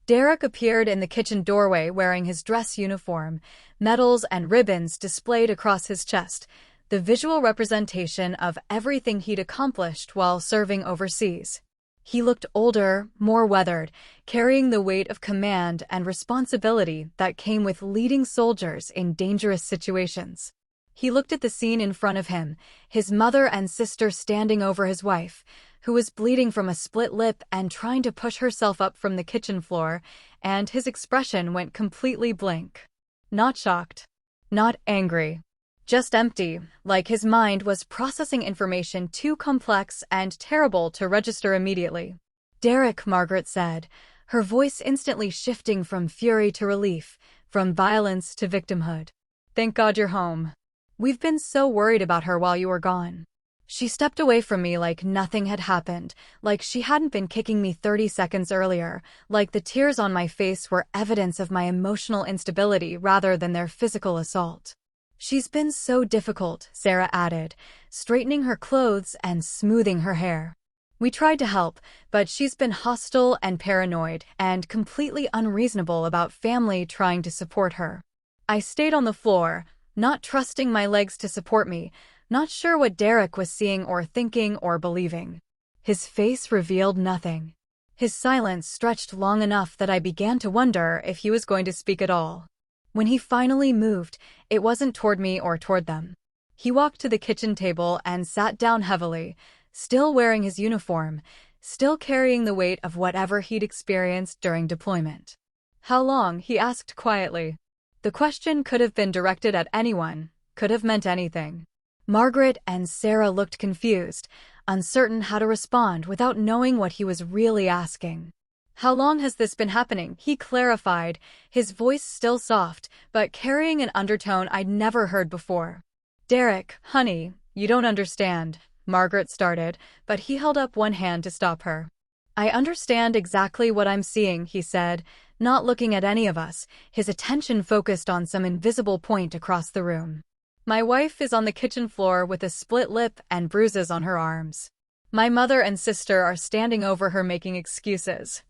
Derek appeared in the kitchen doorway wearing his dress uniform, medals and ribbons displayed across his chest, the visual representation of everything he'd accomplished while serving overseas. He looked older, more weathered, carrying the weight of command and responsibility that came with leading soldiers in dangerous situations. He looked at the scene in front of him, his mother and sister standing over his wife, who was bleeding from a split lip and trying to push herself up from the kitchen floor, and his expression went completely blank. Not shocked. Not angry. Just empty, like his mind was processing information too complex and terrible to register immediately. Derek, Margaret said, her voice instantly shifting from fury to relief, from violence to victimhood. Thank God you're home. We've been so worried about her while you were gone. She stepped away from me like nothing had happened, like she hadn't been kicking me 30 seconds earlier, like the tears on my face were evidence of my emotional instability rather than their physical assault. She's been so difficult, Sarah added, straightening her clothes and smoothing her hair. We tried to help, but she's been hostile and paranoid and completely unreasonable about family trying to support her. I stayed on the floor, not trusting my legs to support me, not sure what Derek was seeing or thinking or believing. His face revealed nothing. His silence stretched long enough that I began to wonder if he was going to speak at all. When he finally moved, it wasn't toward me or toward them. He walked to the kitchen table and sat down heavily, still wearing his uniform, still carrying the weight of whatever he'd experienced during deployment. How long? He asked quietly. The question could have been directed at anyone, could have meant anything. Margaret and Sarah looked confused, uncertain how to respond without knowing what he was really asking. How long has this been happening? He clarified, his voice still soft, but carrying an undertone I'd never heard before. Derek, honey, you don't understand, Margaret started, but he held up one hand to stop her. I understand exactly what I'm seeing, he said, not looking at any of us, his attention focused on some invisible point across the room. My wife is on the kitchen floor with a split lip and bruises on her arms. My mother and sister are standing over her making excuses.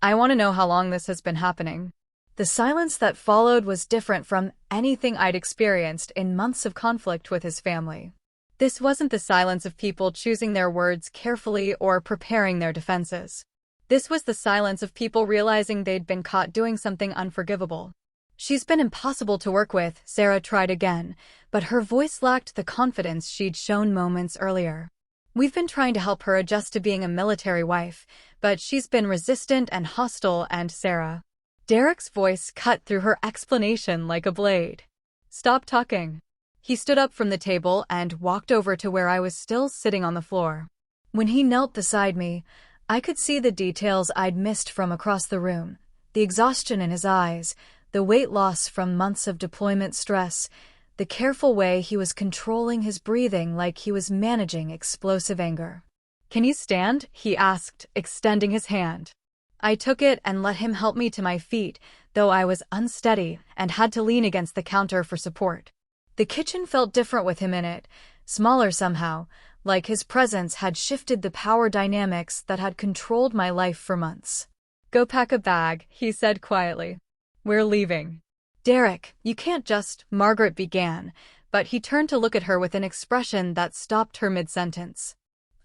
I want to know how long this has been happening. The silence that followed was different from anything I'd experienced in months of conflict with his family. This wasn't the silence of people choosing their words carefully or preparing their defenses. This was the silence of people realizing they'd been caught doing something unforgivable. She's been impossible to work with, Sarah tried again, but her voice lacked the confidence she'd shown moments earlier. We've been trying to help her adjust to being a military wife, but she's been resistant and hostile and Sarah. Derek's voice cut through her explanation like a blade. Stop talking. He stood up from the table and walked over to where I was still sitting on the floor. When he knelt beside me, I could see the details I'd missed from across the room, the exhaustion in his eyes, the weight loss from months of deployment stress, the careful way he was controlling his breathing like he was managing explosive anger. Can you stand? He asked, extending his hand. I took it and let him help me to my feet, though I was unsteady and had to lean against the counter for support. The kitchen felt different with him in it, smaller somehow, like his presence had shifted the power dynamics that had controlled my life for months. Go pack a bag, he said quietly. We're leaving. Derek, you can't just, Margaret began, but he turned to look at her with an expression that stopped her mid-sentence.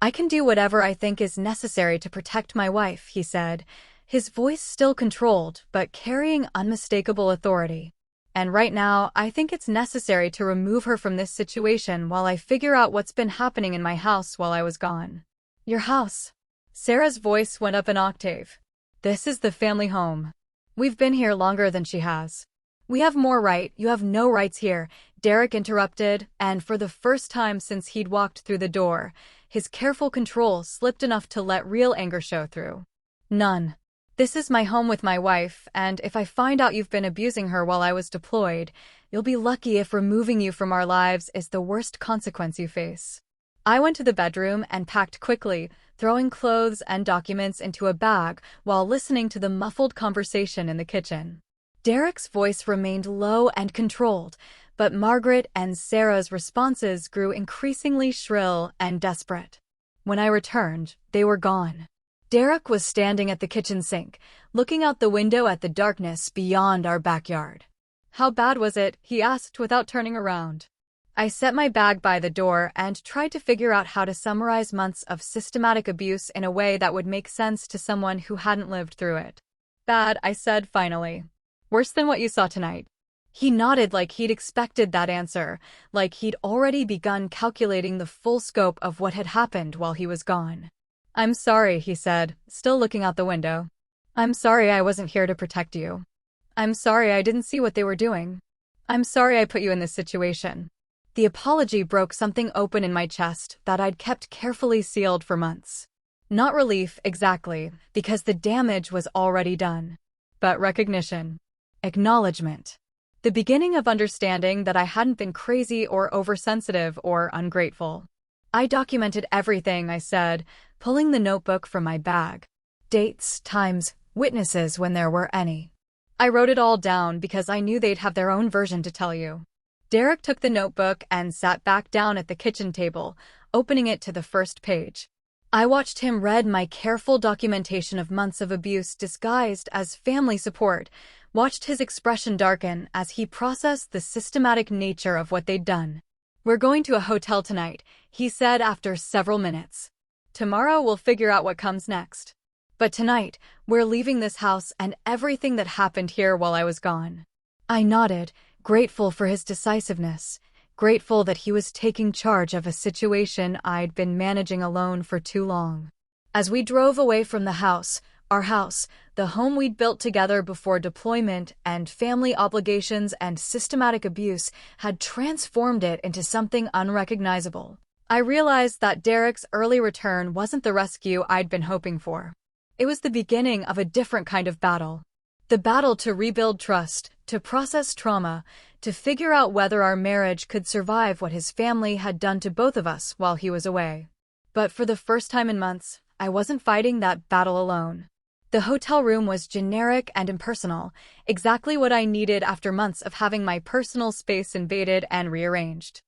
I can do whatever I think is necessary to protect my wife, he said, his voice still controlled, but carrying unmistakable authority. And right now, I think it's necessary to remove her from this situation while I figure out what's been happening in my house while I was gone. Your house? Sarah's voice went up an octave. This is the family home. We've been here longer than she has. We have more right, you have no rights here, Derek interrupted, and for the first time since he'd walked through the door, his careful control slipped enough to let real anger show through. None. This is my home with my wife, and if I find out you've been abusing her while I was deployed, you'll be lucky if removing you from our lives is the worst consequence you face. I went to the bedroom and packed quickly, throwing clothes and documents into a bag while listening to the muffled conversation in the kitchen. Derek's voice remained low and controlled, but Margaret and Sarah's responses grew increasingly shrill and desperate. When I returned, they were gone. Derek was standing at the kitchen sink, looking out the window at the darkness beyond our backyard. How bad was it? He asked without turning around. I set my bag by the door and tried to figure out how to summarize months of systematic abuse in a way that would make sense to someone who hadn't lived through it. Bad, I said finally. Worse than what you saw tonight. He nodded like he'd expected that answer, like he'd already begun calculating the full scope of what had happened while he was gone. I'm sorry, he said, still looking out the window. I'm sorry I wasn't here to protect you. I'm sorry I didn't see what they were doing. I'm sorry I put you in this situation. The apology broke something open in my chest that I'd kept carefully sealed for months. Not relief, exactly, because the damage was already done. But recognition. Acknowledgement. The beginning of understanding that I hadn't been crazy or oversensitive or ungrateful. I documented everything I said, pulling the notebook from my bag. Dates, times, witnesses when there were any. I wrote it all down because I knew they'd have their own version to tell you. Derek took the notebook and sat back down at the kitchen table, opening it to the first page. I watched him read my careful documentation of months of abuse disguised as family support, watched his expression darken as he processed the systematic nature of what they'd done. "We're going to a hotel tonight," he said after several minutes. "Tomorrow we'll figure out what comes next. But tonight, we're leaving this house and everything that happened here while I was gone." I nodded, grateful for his decisiveness, grateful that he was taking charge of a situation I'd been managing alone for too long. As we drove away from the house, our house, the home we'd built together before deployment and family obligations and systematic abuse had transformed it into something unrecognizable, I realized that Derek's early return wasn't the rescue I'd been hoping for. It was the beginning of a different kind of battle. The battle to rebuild trust, to process trauma, to figure out whether our marriage could survive what his family had done to both of us while he was away. But for the first time in months, I wasn't fighting that battle alone. The hotel room was generic and impersonal, exactly what I needed after months of having my personal space invaded and rearranged.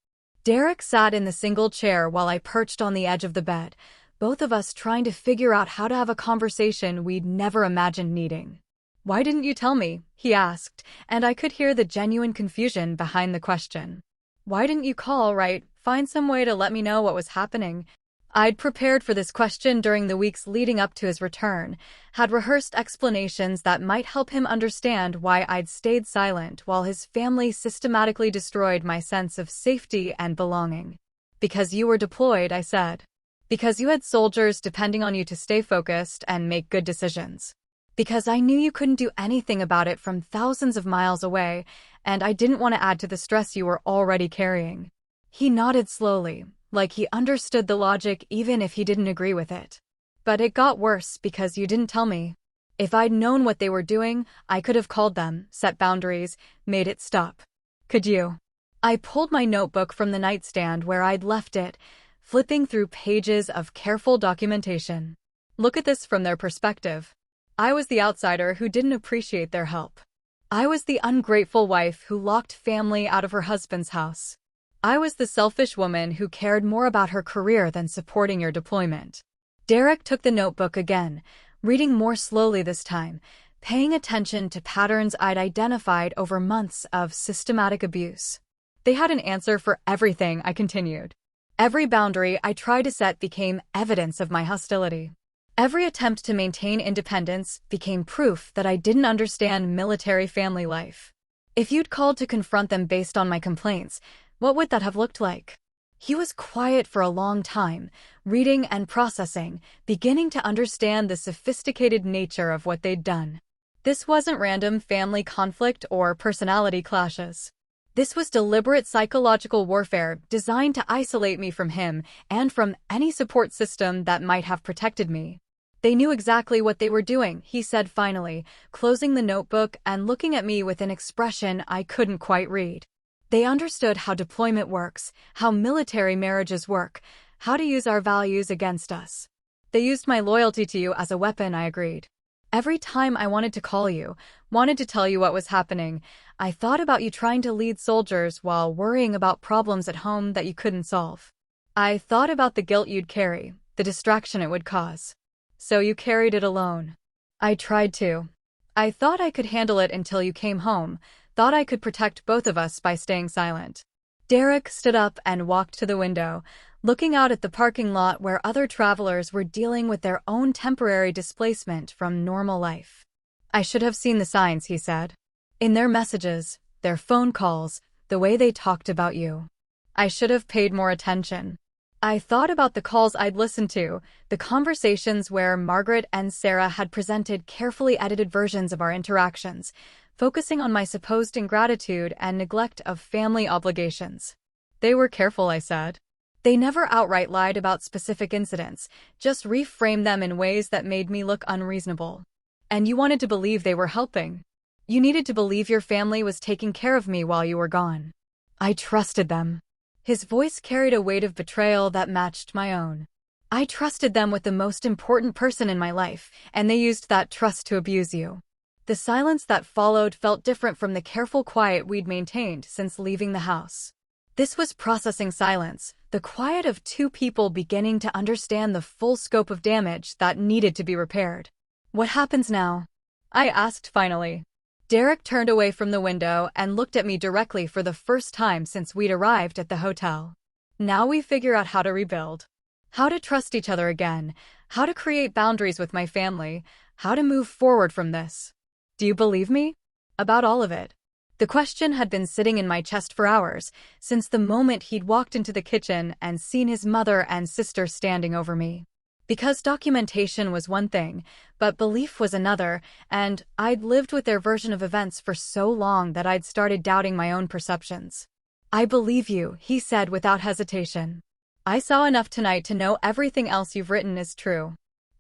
Derek sat in the single chair while I perched on the edge of the bed, both of us trying to figure out how to have a conversation we'd never imagined needing. "Why didn't you tell me?" he asked, and I could hear the genuine confusion behind the question. "Why didn't you call, right? Find some way to let me know what was happening?" I'd prepared for this question during the weeks leading up to his return, had rehearsed explanations that might help him understand why I'd stayed silent while his family systematically destroyed my sense of safety and belonging. "Because you were deployed," I said. "Because you had soldiers depending on you to stay focused and make good decisions. Because I knew you couldn't do anything about it from thousands of miles away, and I didn't want to add to the stress you were already carrying." He nodded slowly, like he understood the logic even if he didn't agree with it. "But it got worse because you didn't tell me. If I'd known what they were doing, I could have called them, set boundaries, made it stop. Could you?" I pulled my notebook from the nightstand where I'd left it, flipping through pages of careful documentation. "Look at this from their perspective. I was the outsider who didn't appreciate their help. I was the ungrateful wife who locked family out of her husband's house. I was the selfish woman who cared more about her career than supporting your deployment." Derek took the notebook again, reading more slowly this time, paying attention to patterns I'd identified over months of systematic abuse. "They had an answer for everything," I continued. "Every boundary I tried to set became evidence of my hostility. Every attempt to maintain independence became proof that I didn't understand military family life. If you'd called to confront them based on my complaints, what would that have looked like?" He was quiet for a long time, reading and processing, beginning to understand the sophisticated nature of what they'd done. This wasn't random family conflict or personality clashes. This was deliberate psychological warfare designed to isolate me from him and from any support system that might have protected me. "They knew exactly what they were doing," he said finally, closing the notebook and looking at me with an expression I couldn't quite read. "They understood how deployment works, how military marriages work, how to use our values against us. They used my loyalty to you as a weapon," I agreed. "Every time I wanted to call you, wanted to tell you what was happening, I thought about you trying to lead soldiers while worrying about problems at home that you couldn't solve. I thought about the guilt you'd carry, the distraction it would cause. So you carried it alone." "I tried to. I thought I could handle it until you came home, thought I could protect both of us by staying silent." Derek stood up and walked to the window, looking out at the parking lot where other travelers were dealing with their own temporary displacement from normal life. "I should have seen the signs," he said. "In their messages, their phone calls, the way they talked about you. I should have paid more attention." I thought about the calls I'd listened to, the conversations where Margaret and Sarah had presented carefully edited versions of our interactions, focusing on my supposed ingratitude and neglect of family obligations. "They were careful," I said. They never outright lied about specific incidents, just reframed them in ways that made me look unreasonable. And you wanted to believe they were helping. You needed to believe your family was taking care of me while you were gone. I trusted them. His voice carried a weight of betrayal that matched my own. I trusted them with the most important person in my life, and they used that trust to abuse you. The silence that followed felt different from the careful quiet we'd maintained since leaving the house. This was processing silence, the quiet of two people beginning to understand the full scope of damage that needed to be repaired. What happens now? I asked finally. Derek turned away from the window and looked at me directly for the first time since we'd arrived at the hotel. Now we figure out how to rebuild. How to trust each other again, how to create boundaries with my family, how to move forward from this. Do you believe me? About all of it. The question had been sitting in my chest for hours, since the moment he'd walked into the kitchen and seen his mother and sister standing over me. Because documentation was one thing, but belief was another, and I'd lived with their version of events for so long that I'd started doubting my own perceptions. I believe you, he said without hesitation. I saw enough tonight to know everything else you've written is true.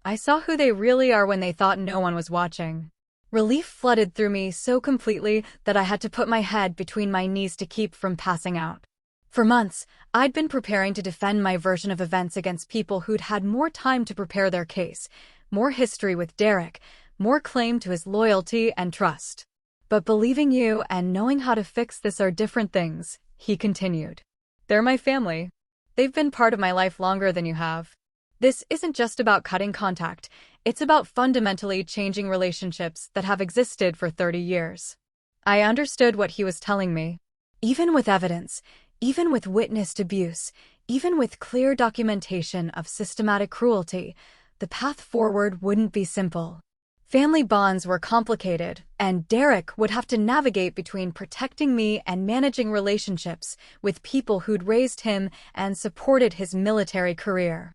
I saw who they really are when they thought no one was watching. Relief flooded through me so completely that I had to put my head between my knees to keep from passing out. For months, I'd been preparing to defend my version of events against people who'd had more time to prepare their case, more history with Derek, more claim to his loyalty and trust. But believing you and knowing how to fix this are different things, he continued. They're my family. They've been part of my life longer than you have. This isn't just about cutting contact, it's about fundamentally changing relationships that have existed for 30 years. I understood what he was telling me. Even with evidence, even with witnessed abuse, even with clear documentation of systematic cruelty, the path forward wouldn't be simple. Family bonds were complicated, and Derek would have to navigate between protecting me and managing relationships with people who'd raised him and supported his military career.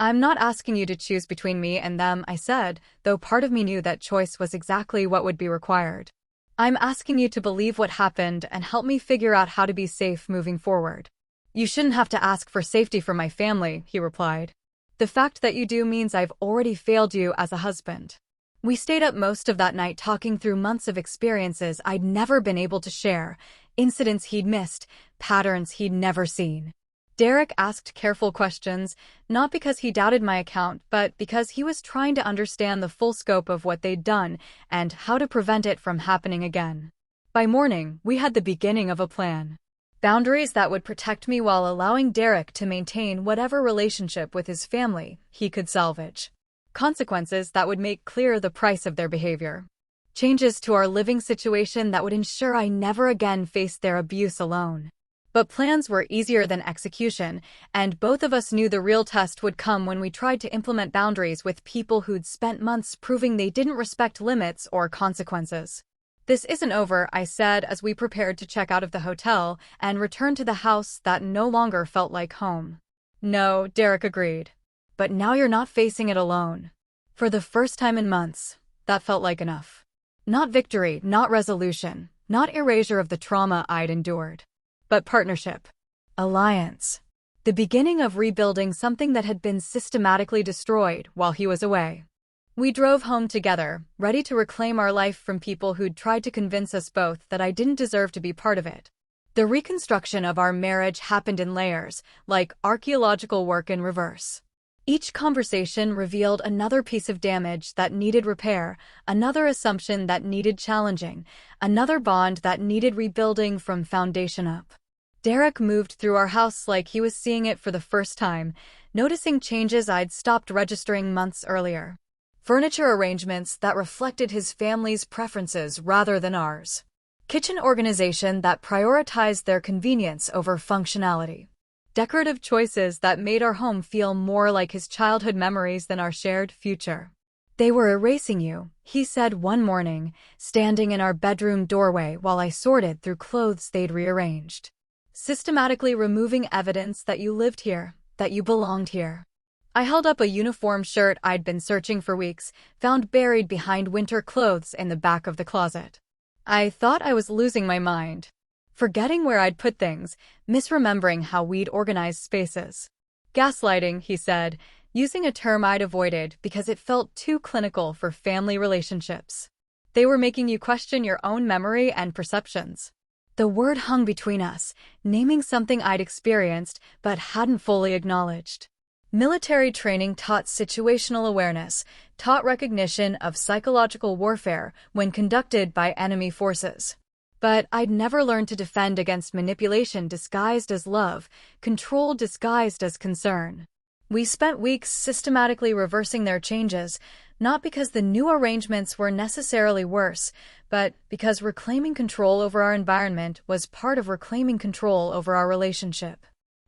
I'm not asking you to choose between me and them, I said, though part of me knew that choice was exactly what would be required. I'm asking you to believe what happened and help me figure out how to be safe moving forward. You shouldn't have to ask for safety from my family, he replied. The fact that you do means I've already failed you as a husband. We stayed up most of that night talking through months of experiences I'd never been able to share, incidents he'd missed, patterns he'd never seen. Derek asked careful questions, not because he doubted my account, but because he was trying to understand the full scope of what they'd done and how to prevent it from happening again. By morning, we had the beginning of a plan. Boundaries that would protect me while allowing Derek to maintain whatever relationship with his family he could salvage. Consequences that would make clear the price of their behavior. Changes to our living situation that would ensure I never again faced their abuse alone. But plans were easier than execution, and both of us knew the real test would come when we tried to implement boundaries with people who'd spent months proving they didn't respect limits or consequences. This isn't over, I said as we prepared to check out of the hotel and return to the house that no longer felt like home. No, Derek agreed. But now you're not facing it alone. For the first time in months, that felt like enough. Not victory, not resolution, not erasure of the trauma I'd endured. But partnership. Alliance. The beginning of rebuilding something that had been systematically destroyed while he was away. We drove home together, ready to reclaim our life from people who'd tried to convince us both that I didn't deserve to be part of it. The reconstruction of our marriage happened in layers, like archaeological work in reverse. Each conversation revealed another piece of damage that needed repair, another assumption that needed challenging, another bond that needed rebuilding from foundation up. Derek moved through our house like he was seeing it for the first time, noticing changes I'd stopped registering months earlier. Furniture arrangements that reflected his family's preferences rather than ours. Kitchen organization that prioritized their convenience over functionality. Decorative choices that made our home feel more like his childhood memories than our shared future. They were erasing you, he said one morning, standing in our bedroom doorway while I sorted through clothes they'd rearranged. Systematically removing evidence that you lived here, that you belonged here. I held up a uniform shirt I'd been searching for weeks, found buried behind winter clothes in the back of the closet. I thought I was losing my mind. forgetting where I'd put things, misremembering how we'd organized spaces. Gaslighting, he said, using a term I'd avoided because it felt too clinical for family relationships. They were making you question your own memory and perceptions. The word hung between us, naming something I'd experienced but hadn't fully acknowledged. Military training taught situational awareness, taught recognition of psychological warfare when conducted by enemy forces. But I'd never learned to defend against manipulation disguised as love, control disguised as concern. We spent weeks systematically reversing their changes, not because the new arrangements were necessarily worse, but because reclaiming control over our environment was part of reclaiming control over our relationship.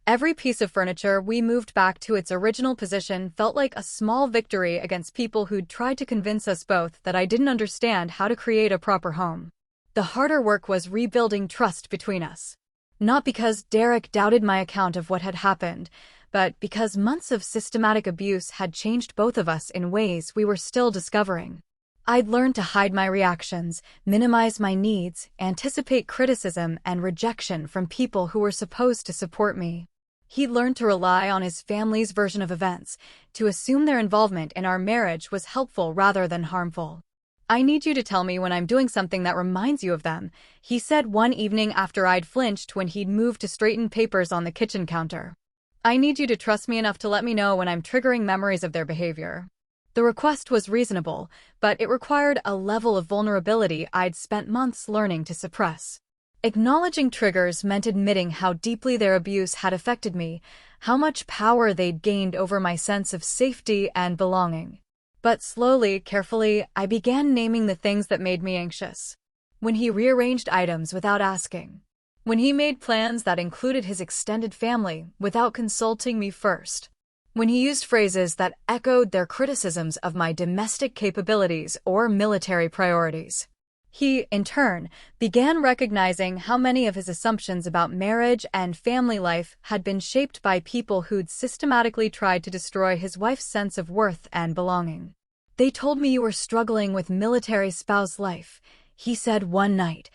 Every piece of furniture we moved back to its original position felt like a small victory against people who'd tried to convince us both that I didn't understand how to create a proper home. The harder work was rebuilding trust between us. Not because Derek doubted my account of what had happened, but because months of systematic abuse had changed both of us in ways we were still discovering. I'd learned to hide my reactions, minimize my needs, anticipate criticism and rejection from people who were supposed to support me. He'd learned to rely on his family's version of events, to assume their involvement in our marriage was helpful rather than harmful. "I need you to tell me when I'm doing something that reminds you of them," he said one evening after I'd flinched when he'd moved to straighten papers on the kitchen counter. "I need you to trust me enough to let me know when I'm triggering memories of their behavior." The request was reasonable, but it required a level of vulnerability I'd spent months learning to suppress. Acknowledging triggers meant admitting how deeply their abuse had affected me, how much power they'd gained over my sense of safety and belonging. But slowly, carefully, I began naming the things that made me anxious. When he rearranged items without asking. When he made plans that included his extended family without consulting me first. When he used phrases that echoed their criticisms of my domestic capabilities or military priorities. He, in turn, began recognizing how many of his assumptions about marriage and family life had been shaped by people who'd systematically tried to destroy his wife's sense of worth and belonging. "They told me you were struggling with military spouse life," he said one night,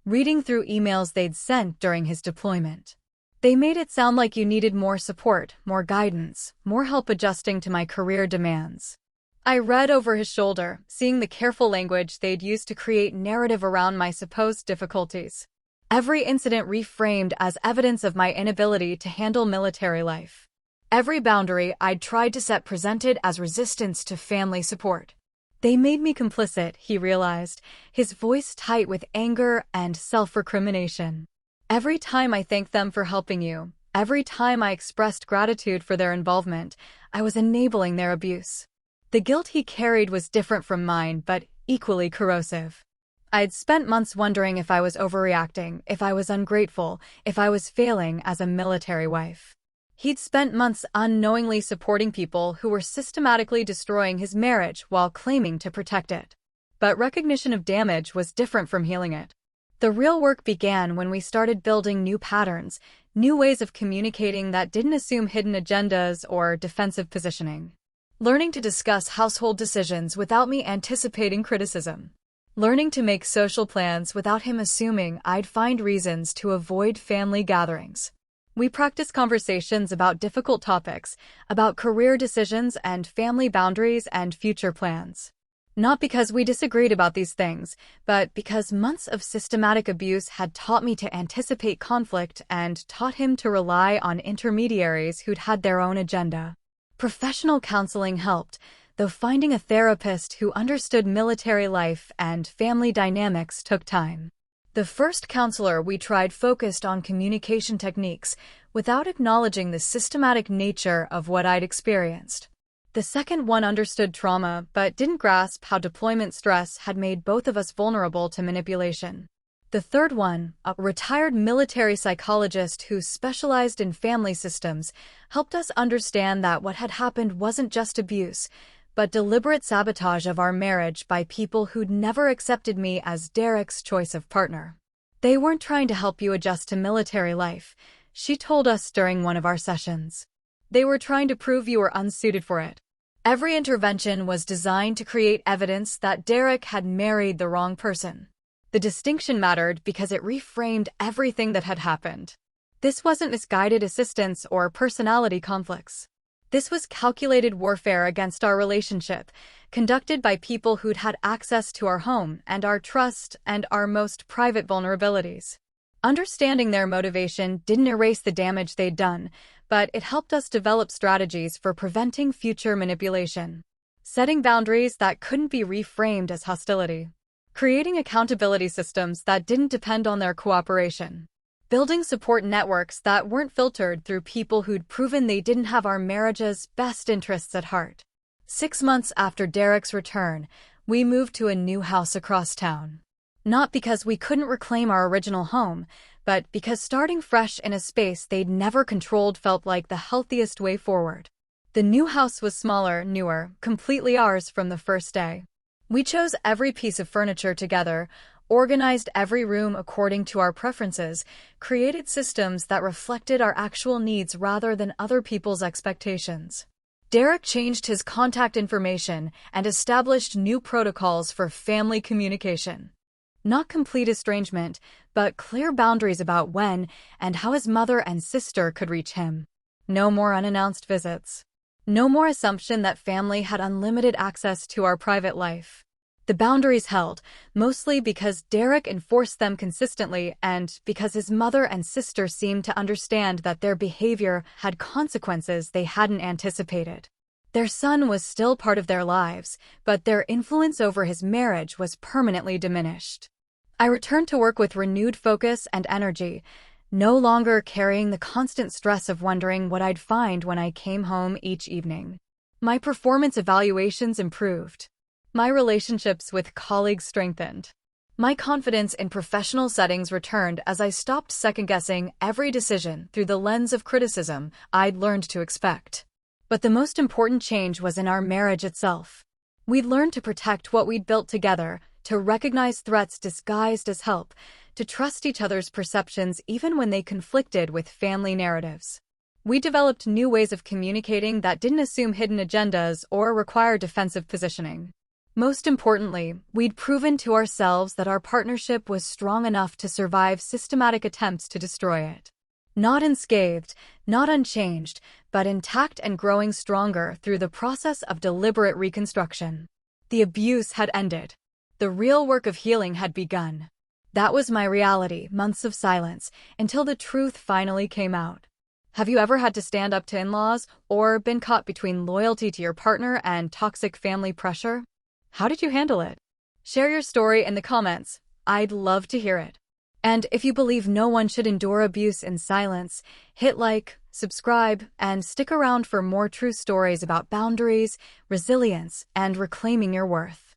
reading through emails they'd sent during his deployment. "They made it sound like you needed more support, more guidance, more help adjusting to my career demands." I read over his shoulder, seeing the careful language they'd used to create narrative around my supposed difficulties. Every incident reframed as evidence of my inability to handle military life. Every boundary I'd tried to set presented as resistance to family support. "They made me complicit," he realized, his voice tight with anger and self-recrimination. "Every time I thanked them for helping you, every time I expressed gratitude for their involvement, I was enabling their abuse." The guilt he carried was different from mine, but equally corrosive. I'd spent months wondering if I was overreacting, if I was ungrateful, if I was failing as a military wife. He'd spent months unknowingly supporting people who were systematically destroying his marriage while claiming to protect it. But recognition of damage was different from healing it. The real work began when we started building new patterns, new ways of communicating that didn't assume hidden agendas or defensive positioning. Learning to discuss household decisions without me anticipating criticism. Learning to make social plans without him assuming I'd find reasons to avoid family gatherings. We practiced conversations about difficult topics, about career decisions and family boundaries and future plans. Not because we disagreed about these things, but because months of systematic abuse had taught me to anticipate conflict and taught him to rely on intermediaries who'd had their own agenda. Professional counseling helped, though finding a therapist who understood military life and family dynamics took time. The first counselor we tried focused on communication techniques without acknowledging the systematic nature of what I'd experienced. The second one understood trauma but didn't grasp how deployment stress had made both of us vulnerable to manipulation. The third one, a retired military psychologist who specialized in family systems, helped us understand that what had happened wasn't just abuse, but deliberate sabotage of our marriage by people who'd never accepted me as Derek's choice of partner. "They weren't trying to help you adjust to military life," she told us during one of our sessions. "They were trying to prove you were unsuited for it." Every intervention was designed to create evidence that Derek had married the wrong person. The distinction mattered because it reframed everything that had happened. This wasn't misguided assistance or personality conflicts. This was calculated warfare against our relationship, conducted by people who'd had access to our home and our trust and our most private vulnerabilities. Understanding their motivation didn't erase the damage they'd done, but it helped us develop strategies for preventing future manipulation. Setting boundaries that couldn't be reframed as hostility. Creating accountability systems that didn't depend on their cooperation. Building support networks that weren't filtered through people who'd proven they didn't have our marriage's best interests at heart. 6 months after Derek's return, we moved to a new house across town. Not because we couldn't reclaim our original home, but because starting fresh in a space they'd never controlled felt like the healthiest way forward. The new house was smaller, newer, completely ours from the first day. We chose every piece of furniture together, organized every room according to our preferences, created systems that reflected our actual needs rather than other people's expectations. Derek changed his contact information and established new protocols for family communication. Not complete estrangement, but clear boundaries about when and how his mother and sister could reach him. No more unannounced visits. No more assumption that family had unlimited access to our private life. The boundaries held, mostly because Derek enforced them consistently and because his mother and sister seemed to understand that their behavior had consequences they hadn't anticipated. Their son was still part of their lives, but their influence over his marriage was permanently diminished. I returned to work with renewed focus and energy, no longer carrying the constant stress of wondering what I'd find when I came home each evening. My performance evaluations improved. My relationships with colleagues strengthened. My confidence in professional settings returned as I stopped second-guessing every decision through the lens of criticism I'd learned to expect. But the most important change was in our marriage itself. We'd learned to protect what we'd built together, to recognize threats disguised as help, to trust each other's perceptions even when they conflicted with family narratives. We developed new ways of communicating that didn't assume hidden agendas or require defensive positioning. Most importantly, we'd proven to ourselves that our partnership was strong enough to survive systematic attempts to destroy it. Not unscathed, not unchanged, but intact and growing stronger through the process of deliberate reconstruction. The abuse had ended. The real work of healing had begun. That was my reality, months of silence, until the truth finally came out. Have you ever had to stand up to in-laws or been caught between loyalty to your partner and toxic family pressure? How did you handle it? Share your story in the comments. I'd love to hear it. And if you believe no one should endure abuse in silence, hit like, subscribe, and stick around for more true stories about boundaries, resilience, and reclaiming your worth.